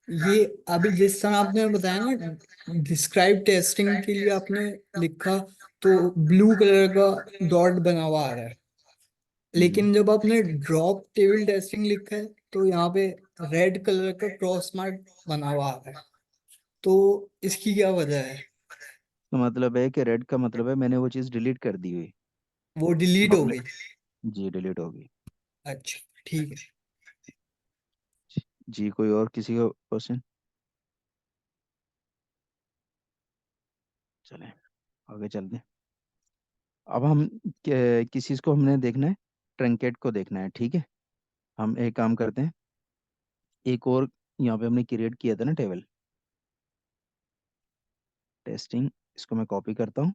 [SPEAKER 2] ये अभी जिस तरह आपने बताया ना, डिस्क्राइब टेस्टिंग के लिए आपने लिखा, तो ब्लू कलर का डॉट बना हुआ आ रहा है,
[SPEAKER 1] हम्म,
[SPEAKER 2] लेकिन जब आपने ड्रॉप टेबल टेस्टिंग लिखा है तो यहाँ पे रेड कलर का क्रॉस मार्क बना हुआ आ रहा है, तो इसकी क्या वजह है?
[SPEAKER 1] तो मतलब है कि रेड का मतलब है मैंने वो चीज़ डिलीट कर दी हुई।
[SPEAKER 2] वो डिलीट हो
[SPEAKER 1] हमने,
[SPEAKER 2] गई?
[SPEAKER 1] जी डिलीट होगी।
[SPEAKER 2] अच्छा ठीक है।
[SPEAKER 1] जी कोई और किसी का क्वेश्चन? चलें आगे चलते हैं। अब हम किस चीज़ को हमने देखना है, ट्रंकेट को देखना है। ठीक है, हम एक काम करते हैं, एक और यहाँ पे हमने क्रिएट किया था ना टेबल, टेस्टिंग। इसको मैं कॉपी करता हूँ,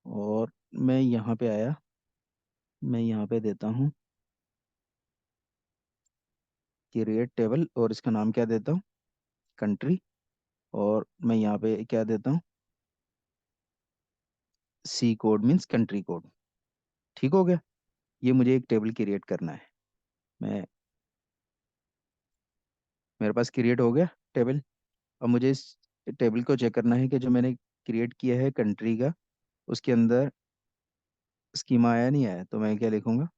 [SPEAKER 1] और मैं यहाँ पे आया, मैं यहाँ पे देता हूँ क्रिएट टेबल, और इसका नाम क्या देता हूँ, कंट्री। और मैं यहाँ पे क्या देता हूँ, C code means country code. ठीक हो गया, ये मुझे एक टेबल क्रिएट करना है। मैं, मेरे पास क्रिएट हो गया टेबल। अब मुझे इस टेबल को चेक करना है कि जो मैंने क्रिएट किया है कंट्री का, उसके अंदर स्कीमा आया नहीं आया। तो मैं क्या लिखूंगा,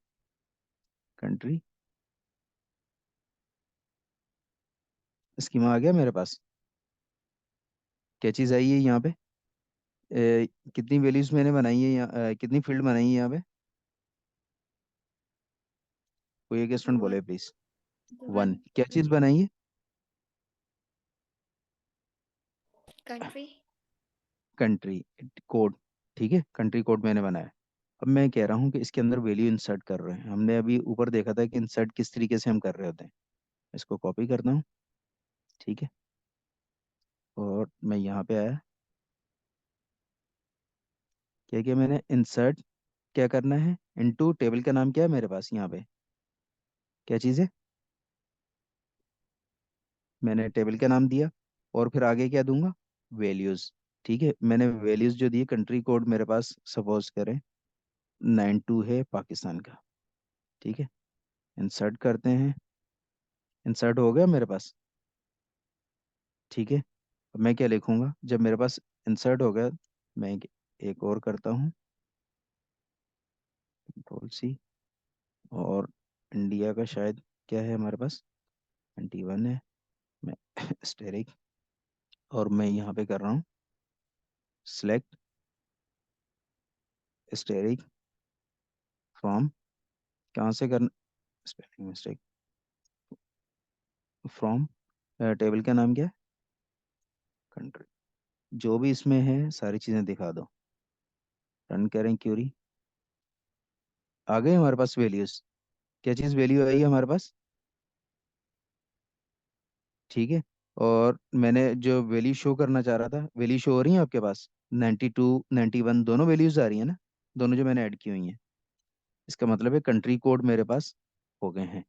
[SPEAKER 1] कंट्री स्कीमा आ गया मेरे पास। क्या चीज़ आई है यहाँ पे, कितनी वैल्यूज मैंने बनाई है यहाँ, कितनी फील्ड बनाई है यहाँ पे, कोई एक स्टूडेंट
[SPEAKER 5] One.
[SPEAKER 1] बोले प्लीज। One,
[SPEAKER 5] One.
[SPEAKER 1] क्या चीज़ बनाई है,
[SPEAKER 5] Country.
[SPEAKER 1] Country code. ठीक है, कंट्री कोड मैंने बनाया। अब मैं कह रहा हूँ कि इसके अंदर वैल्यू इंसर्ट कर रहे हैं। हमने अभी ऊपर देखा था कि इंसर्ट किस तरीके से हम कर रहे होते हैं। इसको कॉपी करता हूँ। ठीक है, और मैं यहाँ पे आया, क्या किया मैंने, इंसर्ट क्या करना है, इनटू टेबल का नाम क्या है मेरे पास यहाँ पे, क्या चीज़ है, मैंने टेबल का नाम दिया, और फिर आगे क्या दूंगा, वैल्यूज। ठीक है, मैंने वैल्यूज जो दिए, कंट्री कोड मेरे पास सपोज करें 92 है पाकिस्तान का। ठीक है, इंसर्ट करते हैं, इंसर्ट हो गया मेरे पास। ठीक है, अब मैं क्या लिखूंगा जब मेरे पास इंसर्ट हो गया, मैं एक और करता हूँ, कंट्रोल सी, और इंडिया का शायद क्या है हमारे पास, 21 है। मैं स्टेरिक, और मैं यहाँ पे कर रहा हूँ सिलेक्ट स्टेरिक फ्रॉम, कहाँ से करना, स्पेलिंग मिस्टेक, फ्रॉम, टेबल का नाम क्या है, कंट्री, जो भी इसमें है सारी चीज़ें दिखा दो। रन करें क्यूरी, आ गए हमारे पास वैल्यूज। क्या चीज़ वैल्यू आई है हमारे पास। ठीक है, और मैंने जो वैल्यू शो करना चाह रहा था, वैल्यू शो हो रही है आपके पास, 92 91 दोनों वैल्यूज आ रही है ना, दोनों जो मैंने ऐड की हुई हैं। इसका मतलब है कंट्री कोड मेरे पास हो गए हैं।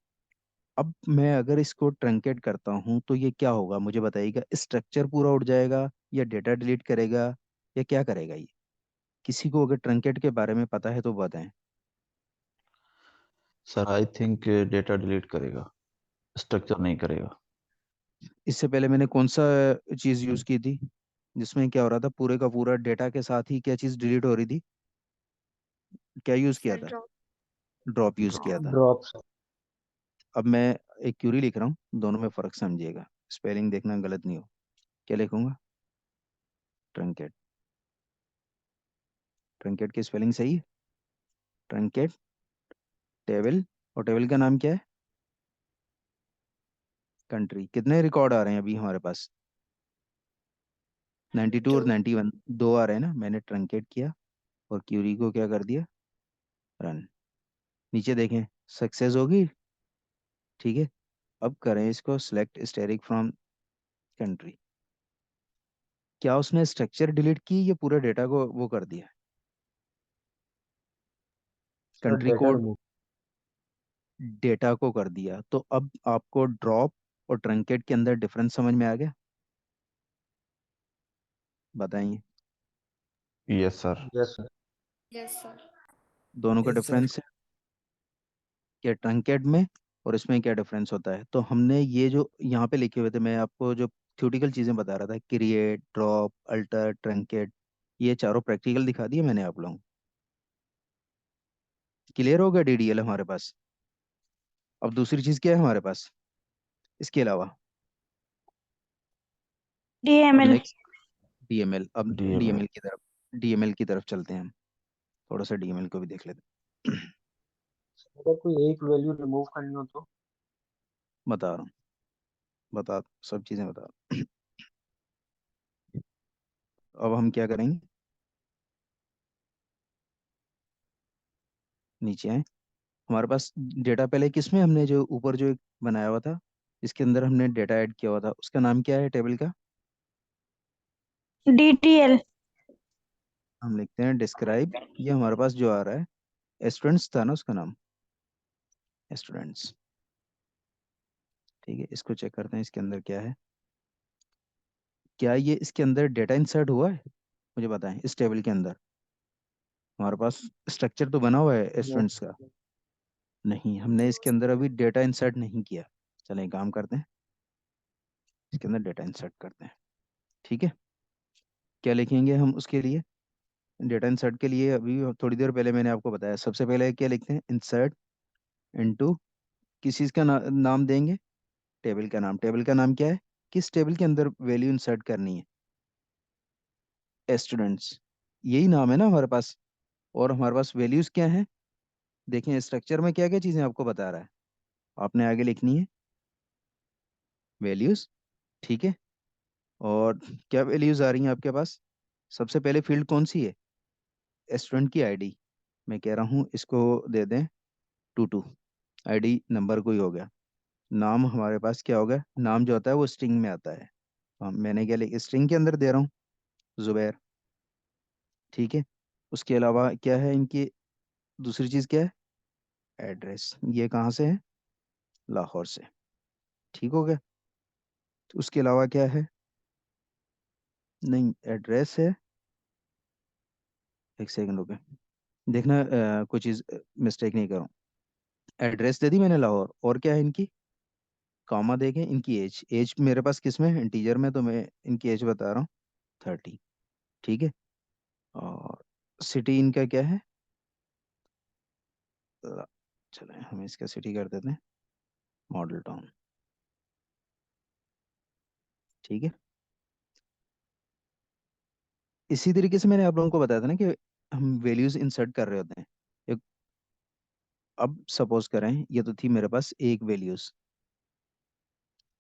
[SPEAKER 1] अब मैं अगर इसको ट्रंकेट करता हूँ तो ये क्या होगा मुझे बताइएगा, स्ट्रक्चर पूरा उड़ जाएगा या डेटा डिलीट करेगा या क्या करेगा ये। किसी को अगर ट्रंकेट के बारे में पता है तो बताएं।
[SPEAKER 3] Sir I think data delete करेगा, स्ट्रक्चर नहीं करेगा।
[SPEAKER 1] इससे पहले मैंने कौन सा चीज़ यूज़ की थी जिसमें क्या हो रहा था, पूरे का पूरा डेटा के साथ ही क्या चीज़ डिलीट हो रही थी, क्या यूज़ किया
[SPEAKER 5] Sir,
[SPEAKER 1] था,
[SPEAKER 5] drop.
[SPEAKER 1] ड्रॉप यूज़ किया
[SPEAKER 3] ड्रॉप।
[SPEAKER 1] था।
[SPEAKER 7] Drop sir.
[SPEAKER 1] अब मैं एक क्यूरी लिख रहा हूँ, दोनों में फ़र्क समझिएगा, स्पेलिंग देखना गलत नहीं हो। क्या लिखूंगा, ट्रंकेट, ट्रंकेट की स्पेलिंग सही है, ट्रंकेट टेबल, और टेबल का नाम क्या है, कंट्री। कितने रिकॉर्ड आ रहे हैं अभी हमारे पास, 92 और
[SPEAKER 5] Do.
[SPEAKER 1] 91, दो आ रहे हैं ना। मैंने ट्रंकेट किया और क्यूरी को क्या कर दिया, रन। नीचे देखें, सक्सेस होगी। ठीक है, अब करें इसको सिलेक्ट स्टेरिक फ्रॉम कंट्री। क्या उसने स्ट्रक्चर डिलीट की या पूरे डेटा को वो कर दिया,
[SPEAKER 7] sir
[SPEAKER 1] country
[SPEAKER 7] data
[SPEAKER 1] code
[SPEAKER 7] remove.
[SPEAKER 1] Data को कर दिया। तो अब आपको ड्रॉप और ट्रंकेट के अंदर डिफरेंस समझ में आ गया, बताइए।
[SPEAKER 3] Yes sir.
[SPEAKER 7] Yes sir.
[SPEAKER 5] Yes, sir.
[SPEAKER 1] दोनों का
[SPEAKER 2] yes sir.
[SPEAKER 1] डिफरेंस है क्या ट्रंकेट में और इसमें क्या डिफरेंस होता है। तो हमने ये जो यहाँ पे लिखे हुए थे, मैं आपको जो थ्योरेटिकल चीज़ें बता रहा था, क्रिएट, ड्रॉप, अल्टर, ट्रंकेट, ये चारों प्रैक्टिकल दिखा दिए मैंने आप लोगों को। क्लियर हो गया डीडीएल हमारे पास। अब दूसरी चीज़ क्या है हमारे पास इसके अलावा, अब
[SPEAKER 4] DML।
[SPEAKER 1] Next DML. अब
[SPEAKER 3] डीएमएल।
[SPEAKER 1] डीएमएल की तरफ चलते हैं हम, थोड़ा सा डीएमएल को भी देख लेते हैं।
[SPEAKER 7] अगर कोई एक वैल्यू रिमूव करनी हो तो।
[SPEAKER 1] बता रहा हूँ, बता, सब चीज़ें बता रहा हूँ। अब हम क्या करेंगे, नीचे आए, हमारे पास डेटा पहले किसमें, हमने जो ऊपर जो एक बनाया हुआ था इसके अंदर हमने डेटा ऐड किया हुआ था, उसका नाम क्या है टेबल का,
[SPEAKER 4] DTL।
[SPEAKER 1] हम लिखते हैं डिस्क्राइब। ये हमारे पास जो आ रहा है स्टूडेंट्स था ना उसका नाम, स्टूडेंट्स। ठीक है, इसको चेक करते हैं इसके अंदर क्या है, क्या ये इसके अंदर डेटा इंसर्ट हुआ है, मुझे बताएं। इस टेबल के अंदर हमारे पास स्ट्रक्चर तो बना हुआ है
[SPEAKER 7] नहीं।
[SPEAKER 1] स्टूडेंट्स का, नहीं, हमने
[SPEAKER 5] No.
[SPEAKER 1] इसके अंदर अभी डेटा इंसर्ट नहीं किया। चलें एक काम करते हैं, इसके अंदर डेटा इंसर्ट करते हैं। ठीक है, क्या लिखेंगे हम उसके लिए, डेटा इंसर्ट के लिए अभी थोड़ी देर पहले मैंने आपको बताया, सबसे पहले क्या लिखते हैं, इंसर्ट इनटू, किस चीज़ का नाम देंगे, टेबल का नाम। टेबल का नाम क्या है, किस टेबल के अंदर वैल्यू इंसर्ट करनी है, स्टूडेंट्स, यही नाम है ना हमारे पास। और हमारे पास वैल्यूज क्या है, देखें स्ट्रक्चर में क्या क्या चीज़ें आपको बता रहा है, आपने आगे लिखनी है वैल्यूज। ठीक है, और क्या वैल्यूज आ रही हैं आपके पास, सबसे पहले फील्ड कौन सी है, स्टूडेंट की आईडी। मैं कह रहा हूँ इसको दे दें 22, आईडी नंबर कोई हो गया। नाम हमारे पास क्या होगा, नाम जो होता है वो स्ट्रिंग में आता है, मैंने क्या लिखा, स्ट्रिंग के अंदर दे रहा हूँ जुबैर। ठीक है, उसके अलावा क्या है इनकी दूसरी चीज़ क्या है, एड्रेस, ये कहाँ से है, लाहौर से। ठीक हो गया, तो उसके अलावा क्या है, नहीं, एड्रेस है। एक सेकंड रुके, देखना कोई चीज़ मिस्टेक नहीं करूँ। एड्रेस दे दी मैंने लाहौर, और क्या है इनकी, कॉमा देखें, इनकी एज, एज मेरे पास किस में है, इंटीजर में, तो मैं इनकी एज बता रहा हूँ 30। ठीक है। और सिटी इनका क्या है, ला- चले हम इसका सिटी कर देते हैं मॉडल टाउन। ठीक है। इसी तरीके से मैंने आप लोगों को बताया था ना कि हम वैल्यूज इंसर्ट कर रहे होते हैं। एक, अब सपोज करें ये तो थी मेरे पास एक वैल्यूज।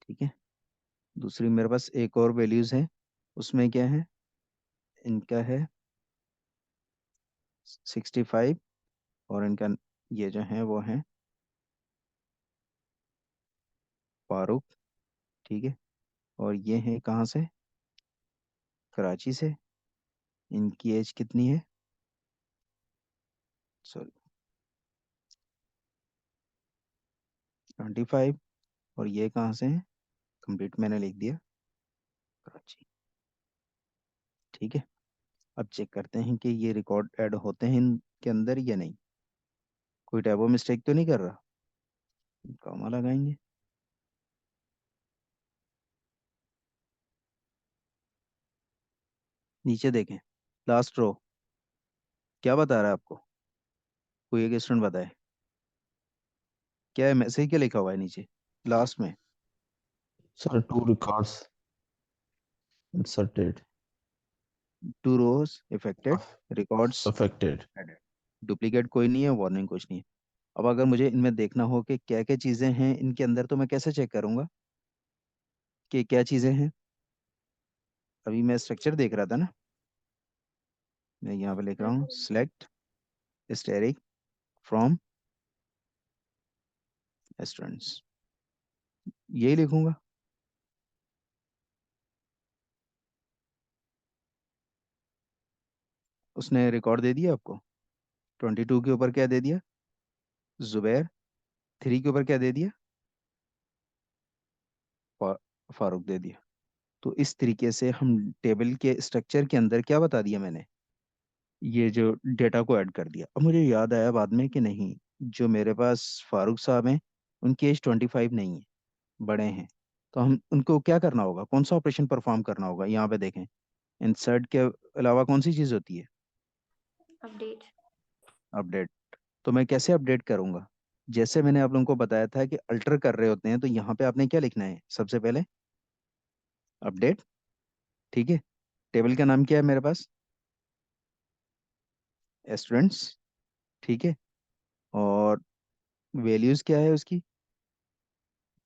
[SPEAKER 1] ठीक है। दूसरी मेरे पास एक और वैल्यूज है, उसमें क्या है, इनका है 65, और इनका ये जो है वो है फारूक। ठीक है। और ये है कहाँ से, कराची से। इनकी एज कितनी है, सॉरी 25। और ये कहाँ से है, कंप्लीट मैंने लिख दिया कराची। ठीक है। अब चेक करते हैं कि ये रिकॉर्ड ऐड होते हैं इनके अंदर या नहीं, कोई टैबो मिस्टेक तो नहीं कर रहा। कॉमा लगाएंगे। नीचे देखें, लास्ट रो क्या बता रहा है आपको, कोई एक स्टूडेंट बताए क्या है, मैसेज क्या लिखा हुआ है नीचे लास्ट में।
[SPEAKER 3] Sir, two records inserted.
[SPEAKER 1] Two rows affected,
[SPEAKER 3] Aff-
[SPEAKER 1] records
[SPEAKER 3] Affected.
[SPEAKER 1] Added. Duplicate कोई नहीं है, वार्निंग कुछ नहीं है। अब अगर मुझे इनमें देखना हो कि क्या क्या चीज़ें हैं इनके अंदर, तो मैं कैसे चेक करूंगा कि क्या चीज़ें हैं। अभी मैं स्ट्रक्चर देख रहा था ना, मैं यहाँ पे लिख रहा हूँ सिलेक्ट स्टेरिक फ्रॉम स्टूडेंट्स, यही लिखूंगा। उसने रिकॉर्ड दे दिया आपको, 22 के ऊपर क्या दे दिया, जुबैर। 3 के ऊपर क्या दे दिया, फा, फारूक दे दिया। तो इस तरीके से हम टेबल के स्ट्रक्चर के अंदर क्या बता दिया मैंने, ये जो डेटा को ऐड कर दिया। अब मुझे याद आया बाद में कि नहीं, जो मेरे पास फारूक साहब हैं उनकी एज 25 नहीं है, बड़े हैं। तो हम उनको क्या करना होगा, कौन सा ऑपरेशन परफॉर्म करना होगा, यहाँ पे देखें, इंसर्ट के अलावा कौन सी चीज़ होती है,
[SPEAKER 5] अपडेट।
[SPEAKER 1] अपडेट। तो मैं कैसे अपडेट करूंगा, जैसे मैंने आप लोगों को बताया था कि अल्टर कर रहे होते हैं, तो यहाँ पे आपने क्या लिखना है, सबसे पहले अपडेट। ठीक है। टेबल का नाम क्या है मेरे पास, स्टूडेंट्स। ठीक है। और वैल्यूज क्या है उसकी,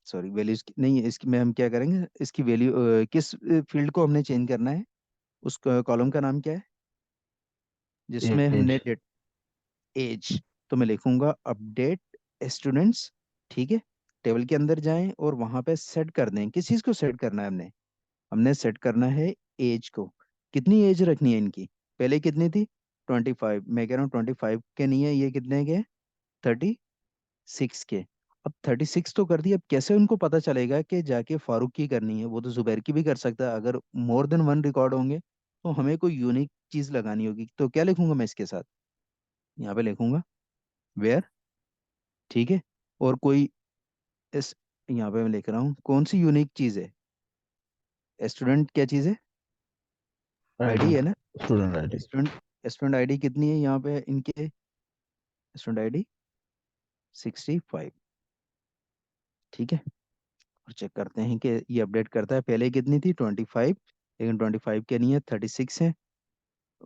[SPEAKER 1] सॉरी वैल्यूज नहीं है इसकी, में हम क्या करेंगे, इसकी वैल्यू किस फील्ड को हमने चेंज करना है, उस कॉलम का नाम क्या है जिसमें हमने
[SPEAKER 3] Age.
[SPEAKER 1] Date, as. तो मैं लिखूंगा अपडेट स्टूडेंट्स। ठीक है। टेबल के अंदर जाएं और वहां पे सेट कर दें, किस चीज को सेट करना है हमने, हमने सेट करना है एज को। कितनी एज रखनी है इनकी, पहले कितनी थी 25, मैं कह रहा हूँ 25 के नहीं है, ये कितने के, 36 के। अब 36 तो कर दी, अब कैसे उनको पता चलेगा कि जाके फारूक की करनी है, वो तो जुबैर की भी कर सकता है। अगर मोर देन वन रिकॉर्ड होंगे तो हमें कोई यूनिक चीज लगानी होगी, तो क्या लिखूंगा मैं इसके साथ, यहाँ पे लिखूंगा वेयर। ठीक है। और कोई इस, यहाँ पे मैं लिख रहा हूँ कौन सी यूनिक चीज है, स्टूडेंट क्या चीज है, आईडी
[SPEAKER 3] ID.
[SPEAKER 1] है ना,
[SPEAKER 3] Student ID.
[SPEAKER 1] Student student ID कितनी है यहाँ पे इनके, स्टूडेंट आईडी 65। ठीक है। और चेक करते हैं कि ये अपडेट करता है, पहले कितनी थी 25, लेकिन 25 के नहीं है 36 है।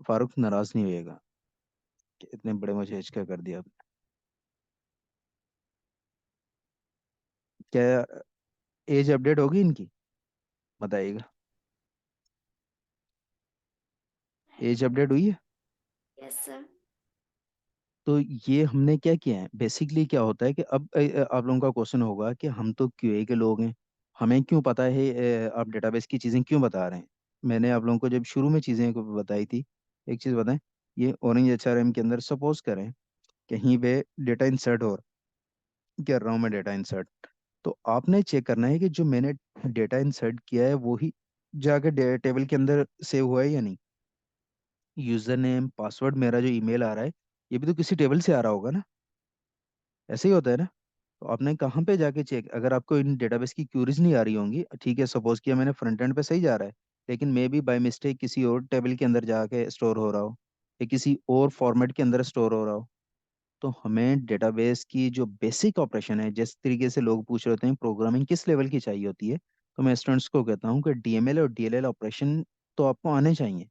[SPEAKER 1] फारूक नाराज नहीं होएगा कि इतने बड़े मुझे एज का कर दिया आपने। क्या एज अपडेट होगी इनकी, बताइएगा, एज अपडेट हुई है।
[SPEAKER 5] Yes sir.
[SPEAKER 1] तो ये हमने क्या किया है, बेसिकली क्या होता है कि अब आप लोगों का क्वेश्चन होगा कि हम तो क्यूए के लोग हैं, हमें क्यों पता है, आप डेटाबेस की चीज़ें क्यों बता रहे हैं। मैंने आप लोगों को जब शुरू में चीज़ें को बताई थी, एक चीज़ बताएं, ये ऑरेंज एचआरएम के अंदर सपोज करें कहीं पे डेटा इंसर्ट हो, कर रहा हूँ मैं डेटा इंसर्ट, तो आपने चेक करना है कि जो मैंने डेटा इंसर्ट किया है वो ही जाके टेबल के अंदर सेव हुआ है या नहीं? यूजर नेम पासवर्ड, मेरा जो ईमेल आ रहा है, ये भी तो किसी टेबल से आ रहा होगा ना? ऐसे ही होता है ना? तो आपने कहाँ पे जाके चेक, अगर आपको इन डेटाबेस की क्यूरीज नहीं आ रही होंगी, ठीक है, सपोज किया मैंने फ्रंट एंड पे सही जा रहा है, लेकिन मे बी बाय मिस्टेक किसी और टेबल के अंदर जाके स्टोर हो रहा हो, या किसी और फॉर्मेट के अंदर स्टोर हो रहा हो, तो हमें डेटाबेस की जो बेसिक ऑपरेशन है, जिस तरीके से लोग पूछ रहे होते हैं प्रोग्रामिंग किस लेवल की चाहिए होती है, तो मैं स्टूडेंट्स को कहता हूँ कि डीएमएल और डीएलएल ऑपरेशन तो आपको आने चाहिए।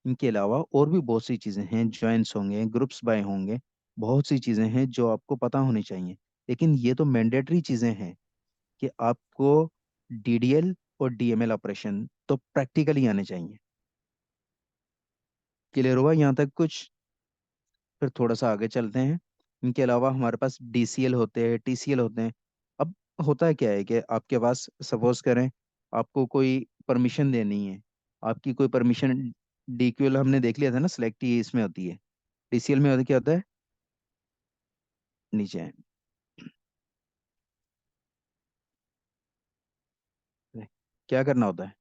[SPEAKER 1] इनके अलावा और भी बहुत सी चीज़ें हैं, जॉइंट्स होंगे, ग्रुप्स बाय होंगे, बहुत सी चीज़ें हैं जो आपको पता होनी चाहिए। लेकिन ये तो मैंडेटरी चीज़ें हैं कि आपको डीडीएल और डीएमएल ऑपरेशन तो प्रैक्टिकली आने चाहिए। क्लियर हुआ यहाँ तक कुछ? फिर थोड़ा सा आगे चलते हैं। इनके अलावा हमारे पास डीसीएल होते हैं, टीसीएल होते हैं। अब होता क्या है कि आपके पास सपोज करें आपको कोई परमिशन देनी है, आपकी कोई परमिशन, डीक्यूएल हमने देख लिया था ना, सिलेक्ट ये इसमें होती है, डीसीएल में होता क्या होता है? नीचे है, क्या करना होता है?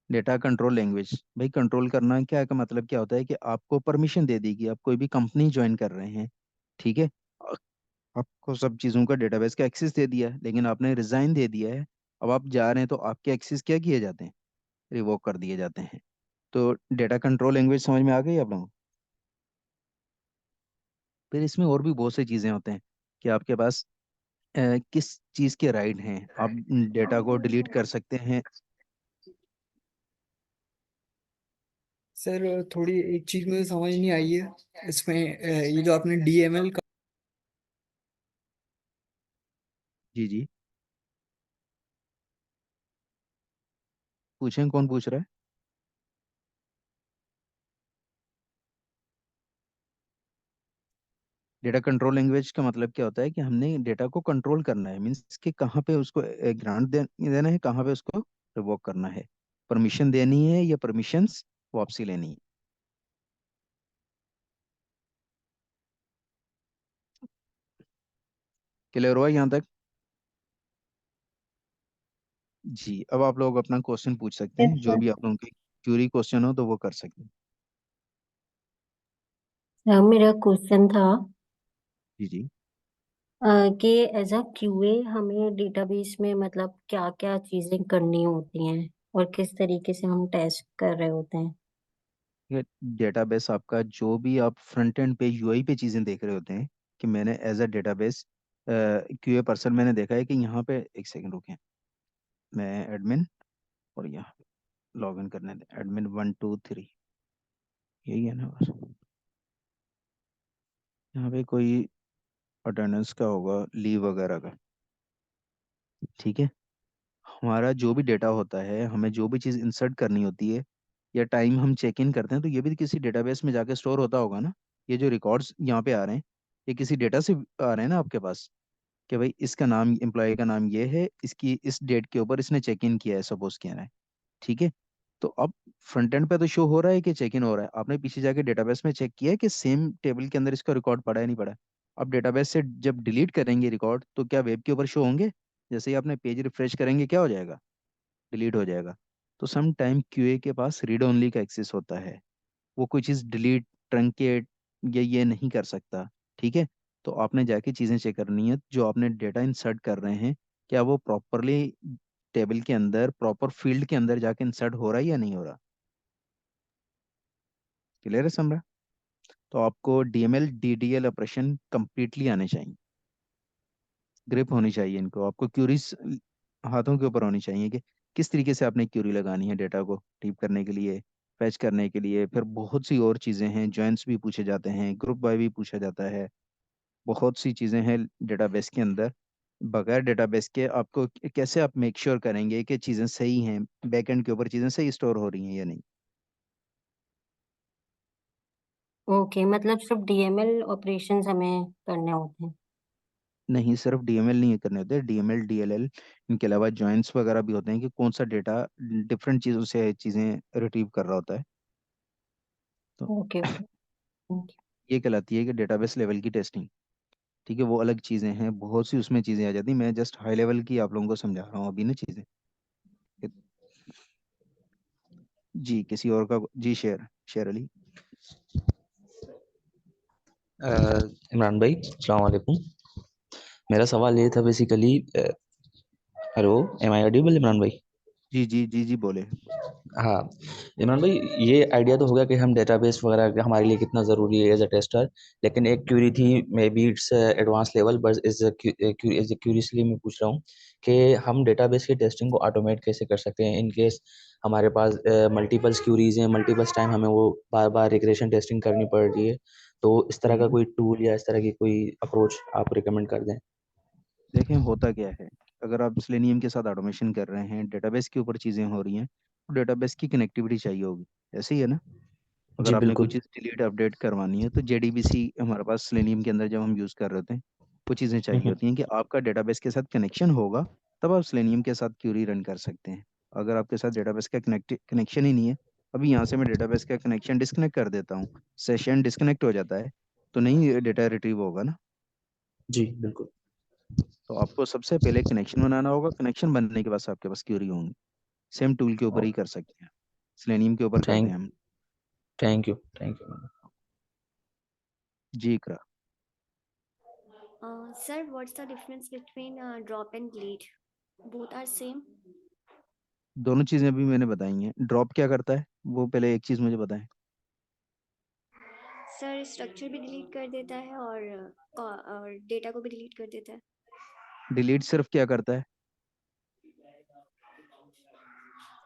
[SPEAKER 1] Data control language. भाई कंट्रोल करना क्या का मतलब क्या होता है कि आपको परमिशन दे देगी, आप कोई भी कंपनी ज्वाइन कर रहे हैं, ठीक है, अ- आपको सब चीज़ों का डेटाबेस का एक्सेस दे दिया है, लेकिन आपने रिजाइन दे दिया है, अब आप जा रहे हैं तो आपके एक्सेस क्या किए जाते हैं? रिवोक कर दिए जाते हैं। तो डेटा कंट्रोल लैंग्वेज समझ में आ गई आप लोगों को? फिर इसमें और भी बहुत सी चीज़ें होते हैं कि आपके पास किस चीज़ के राइट हैं, आप डेटा को डिलीट कर सकते हैं।
[SPEAKER 2] सर थोड़ी एक चीज मुझे समझ नहीं आई है इसमें, ये जो आपने डीएमएल का
[SPEAKER 1] जी जी, पूछें, कौन पूछ रहा है? डेटा कंट्रोल लैंग्वेज का मतलब क्या होता है कि हमने डेटा को कंट्रोल करना है, मीन्स कि कहाँ पे उसको ग्रांट देना है, कहाँ पे उसको रिवोक करना है, परमिशन देनी है या परमिशंस वापसी लेनी है। क्लियर हुआ यहाँ तक? जी, अब आप लोग अपना क्वेश्चन पूछ सकते
[SPEAKER 4] यस
[SPEAKER 1] हैं, जो
[SPEAKER 4] सर।
[SPEAKER 1] भी आप लोगों के क्यूरी क्वेश्चन हो तो वो कर सकते हैं।
[SPEAKER 4] मेरा क्वेश्चन था
[SPEAKER 1] जी जी।
[SPEAKER 4] कि एज अ क्यूए हमें डेटाबेस में मतलब क्या क्या चीजें करनी होती हैं और किस तरीके से हम टेस्ट कर रहे होते हैं।
[SPEAKER 1] ये डेटाबेस आपका जो भी आप फ्रंट एंड पे यूआई पे चीज़ें देख रहे होते हैं, कि मैंने as a database QA person मैंने देखा है कि यहाँ पे, एक सेकंड रुकें, मैं एडमिन, और यहाँ लॉग इन करने दें, एडमिन 1 2 3, यही है ना बस। यहाँ पे कोई अटेंडेंस का होगा, लीव वगैरह का, ठीक है। हमारा जो भी डेटा होता है, हमें जो भी चीज़ इंसर्ट करनी होती है, या टाइम हम चेक इन करते हैं, तो ये भी किसी डेटाबेस में जाके स्टोर होता होगा ना। ये जो रिकॉर्ड्स यहाँ पे आ रहे हैं, ये किसी डेटा से आ रहे हैं ना आपके पास, कि भाई इसका नाम, एम्प्लॉय का नाम ये है, इसकी इस डेट के ऊपर इसने चेक इन किया है, सपोज किया है, ठीक है। तो अब फ्रंट एंड पे तो शो हो रहा है कि चेक इन हो रहा है, आपने पीछे जाके डेटाबेस में चेक किया है कि सेम टेबल के अंदर इसका रिकॉर्ड पड़ा है नहीं पड़ा है? अब डेटाबेस से जब डिलीट करेंगे रिकॉर्ड, तो क्या वेब के ऊपर शो होंगे? जैसे ही आपने पेज रिफ्रेश करेंगे क्या हो जाएगा? डिलीट हो जाएगा। तो सम टाइम क्यूए के पास रीड ओनली का एक्सेस होता है, वो कोई चीज़ डिलीट, ट्रंकेट ये नहीं कर सकता, ठीक है। तो आपने जाके चीज़ें चेक करनी है, जो आपने डेटा इंसर्ट कर रहे हैं, क्या वो प्रॉपरली टेबल के अंदर, प्रॉपर फील्ड के अंदर जाके इंसर्ट हो रहा है या नहीं हो रहा? क्लियर है समझा? तो आपको डीएमएल डीडीएल ऑपरेशन कंप्लीटली आने चाहिए, ग्रिप होनी चाहिए इनको, आपको क्यूरीज हाथों के ऊपर होनी चाहिए कि किस तरीके से आपने क्यूरी लगानी है डेटा को टीप करने के लिए, फैच करने के लिए। फिर बहुत सी और चीज़ें हैं, जॉइंट्स भी पूछे जाते हैं, ग्रुप बाय भी पूछा जाता है, बहुत सी चीज़ें हैं डेटाबेस के अंदर। बगैर डेटाबेस के आपको कैसे आप मेक श्योर करेंगे कि चीज़ें सही हैं, बैकएंड के ऊपर चीज़ें सही स्टोर हो रही हैं या नहीं?
[SPEAKER 4] ओके, मतलब सिर्फ डीएमएल ऑपरेशंस हमें करने होते हैं।
[SPEAKER 1] नहीं, सिर्फ डीएमएल नहीं करने होते, डीएमएल डीएलएल, इनके अलावा जॉइंट्स वगैरह भी होते हैं कि कौन सा डेटा डिफरेंट चीज़ों से चीज़ें रिट्रीव कर रहा होता है। तो
[SPEAKER 4] ओके ओके।
[SPEAKER 1] ये कहलाती है कि डेटाबेस लेवल की टेस्टिंग, ठीक है। वो अलग चीज़ें हैं, बहुत सी उसमें चीज़ें आ जाती हैं, मैं जस्ट हाई लेवल की आप लोगों को समझा रहा हूँ अभी ना चीज़ें। जी किसी और का जी शेर अली।
[SPEAKER 8] इमरान भाई अस्सलाम वालेकुम। मेरा सवाल ये था basically, hello, am I audible Imran भाई?
[SPEAKER 1] जी जी जी जी बोले।
[SPEAKER 8] हाँ इमरान भाई, ये आइडिया तो हो गया कि हम डेटाबेस वगैरह हमारे लिए कितना ज़रूरी है एज अ टेस्टर, लेकिन एक क्यूरी थी, may be it's advance level, बस इज क्यूरियसली मैं पूछ रहा हूँ कि हम डेटाबेस की टेस्टिंग को ऑटोमेट कैसे कर सकते हैं इन केस हमारे पास मल्टीपल क्यूरीज हैं, मल्टीपल टाइम हमें वो बार बार रिग्रेशन टेस्टिंग करनी पड़ रही है, तो इस तरह का
[SPEAKER 1] हम्म।
[SPEAKER 8] कोई टूल या इस तरह की कोई अप्रोच आप रिकमेंड कर दें?
[SPEAKER 1] देखें होता क्या है, अगर आप सेलेनियम के साथ ऑटोमेशन कर रहे हैं, डेटाबेस के ऊपर चीज़ें हो रही हैं, तो डेटाबेस की कनेक्टिविटी चाहिए होगी, ऐसे ही है ना।
[SPEAKER 8] जी
[SPEAKER 1] अगर आपने कोई
[SPEAKER 8] बिल्कुल।
[SPEAKER 1] चीज़ डिलीट अपडेट करवानी है तो जेडीबीसी हमारे पास सेलेनियम के अंदर जब हम यूज़ कर रहे होते हैं, वो चीज़ें चाहिए
[SPEAKER 8] हम्म,
[SPEAKER 1] होती हैं कि आपका डेटाबेस के साथ कनेक्शन होगा, तब आप सेलेनियम के साथ क्यूरी रन कर सकते हैं। अगर आपके साथ डेटाबेस का कनेक्शन ही नहीं है, अभी यहाँ से मैं डेटाबेस का कनेक्शन डिस्कनेक्ट कर देता हूँ, सेशन डिस्कनेक्ट हो जाता है, तो नहीं डेटा रिट्रीव होगा ना।
[SPEAKER 8] जी बिल्कुल।
[SPEAKER 1] तो आपको सबसे पहले कनेक्शन बनाना होगा, कनेक्शन बनने के बाद आपके पास क्यूरी होंगी। सेम टूल के ऊपर ही कर सकते हैं, सेलेनियम के ऊपर करते
[SPEAKER 8] थैंक
[SPEAKER 1] हैं हम।
[SPEAKER 8] Thank you.
[SPEAKER 1] जी Iqra.
[SPEAKER 5] Sir, what's the difference between drop and delete? Both are same.
[SPEAKER 1] दोनों चीज़ें अभी मैंने बताई हैं। ड्रॉप क्या करता है वो पहले एक चीज़ मुझे बताएं।
[SPEAKER 5] सर स्ट्रक्चर भी डिलीट कर देता है और डेटा को भी डिलीट कर देता है।
[SPEAKER 1] डिलीट सिर्फ क्या करता है?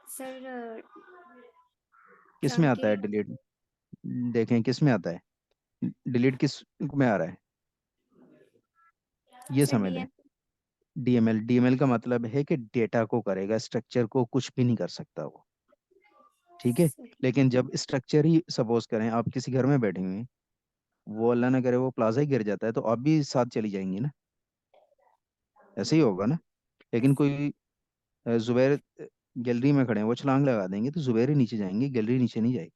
[SPEAKER 5] सर
[SPEAKER 1] किस में आता है
[SPEAKER 5] ट्रंकेट।
[SPEAKER 1] डिलीट? देखें किस में आता है, डिलीट किस में आ रहा है, ये
[SPEAKER 5] सर
[SPEAKER 1] समझ लें।
[SPEAKER 5] डीएम।
[SPEAKER 1] डीएमएल, डीएमएल का मतलब है कि डेटा को करेगा, स्ट्रक्चर को कुछ भी नहीं कर सकता वो। ठीक है। लेकिन जब स्ट्रक्चर ही सपोज करें आप किसी घर में बैठे हुए हैं, वो अल्लाह ना करे वो प्लाजा ही गिर जाता है, तो आप भी साथ चली जाएंगी ना, ऐसे ही होगा ना। लेकिन कोई जुबैर गैलरी में खड़े हैं, वो छलांग लगा देंगे तो जुबैर ही नीचे जाएंगे, गैलरी नीचे नहीं जाएगी।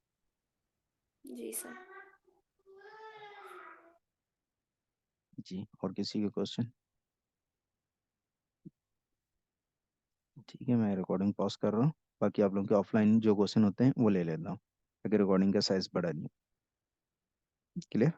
[SPEAKER 5] जी सर।
[SPEAKER 1] जी और किसी के क्वेश्चन? ठीक है मैं रिकॉर्डिंग पॉज कर रहा हूँ, बाकी आप लोगों के ऑफलाइन जो क्वेश्चन होते हैं वो ले लेता हूँ, अगर रिकॉर्डिंग का साइज बड़ा नहीं। क्लियर।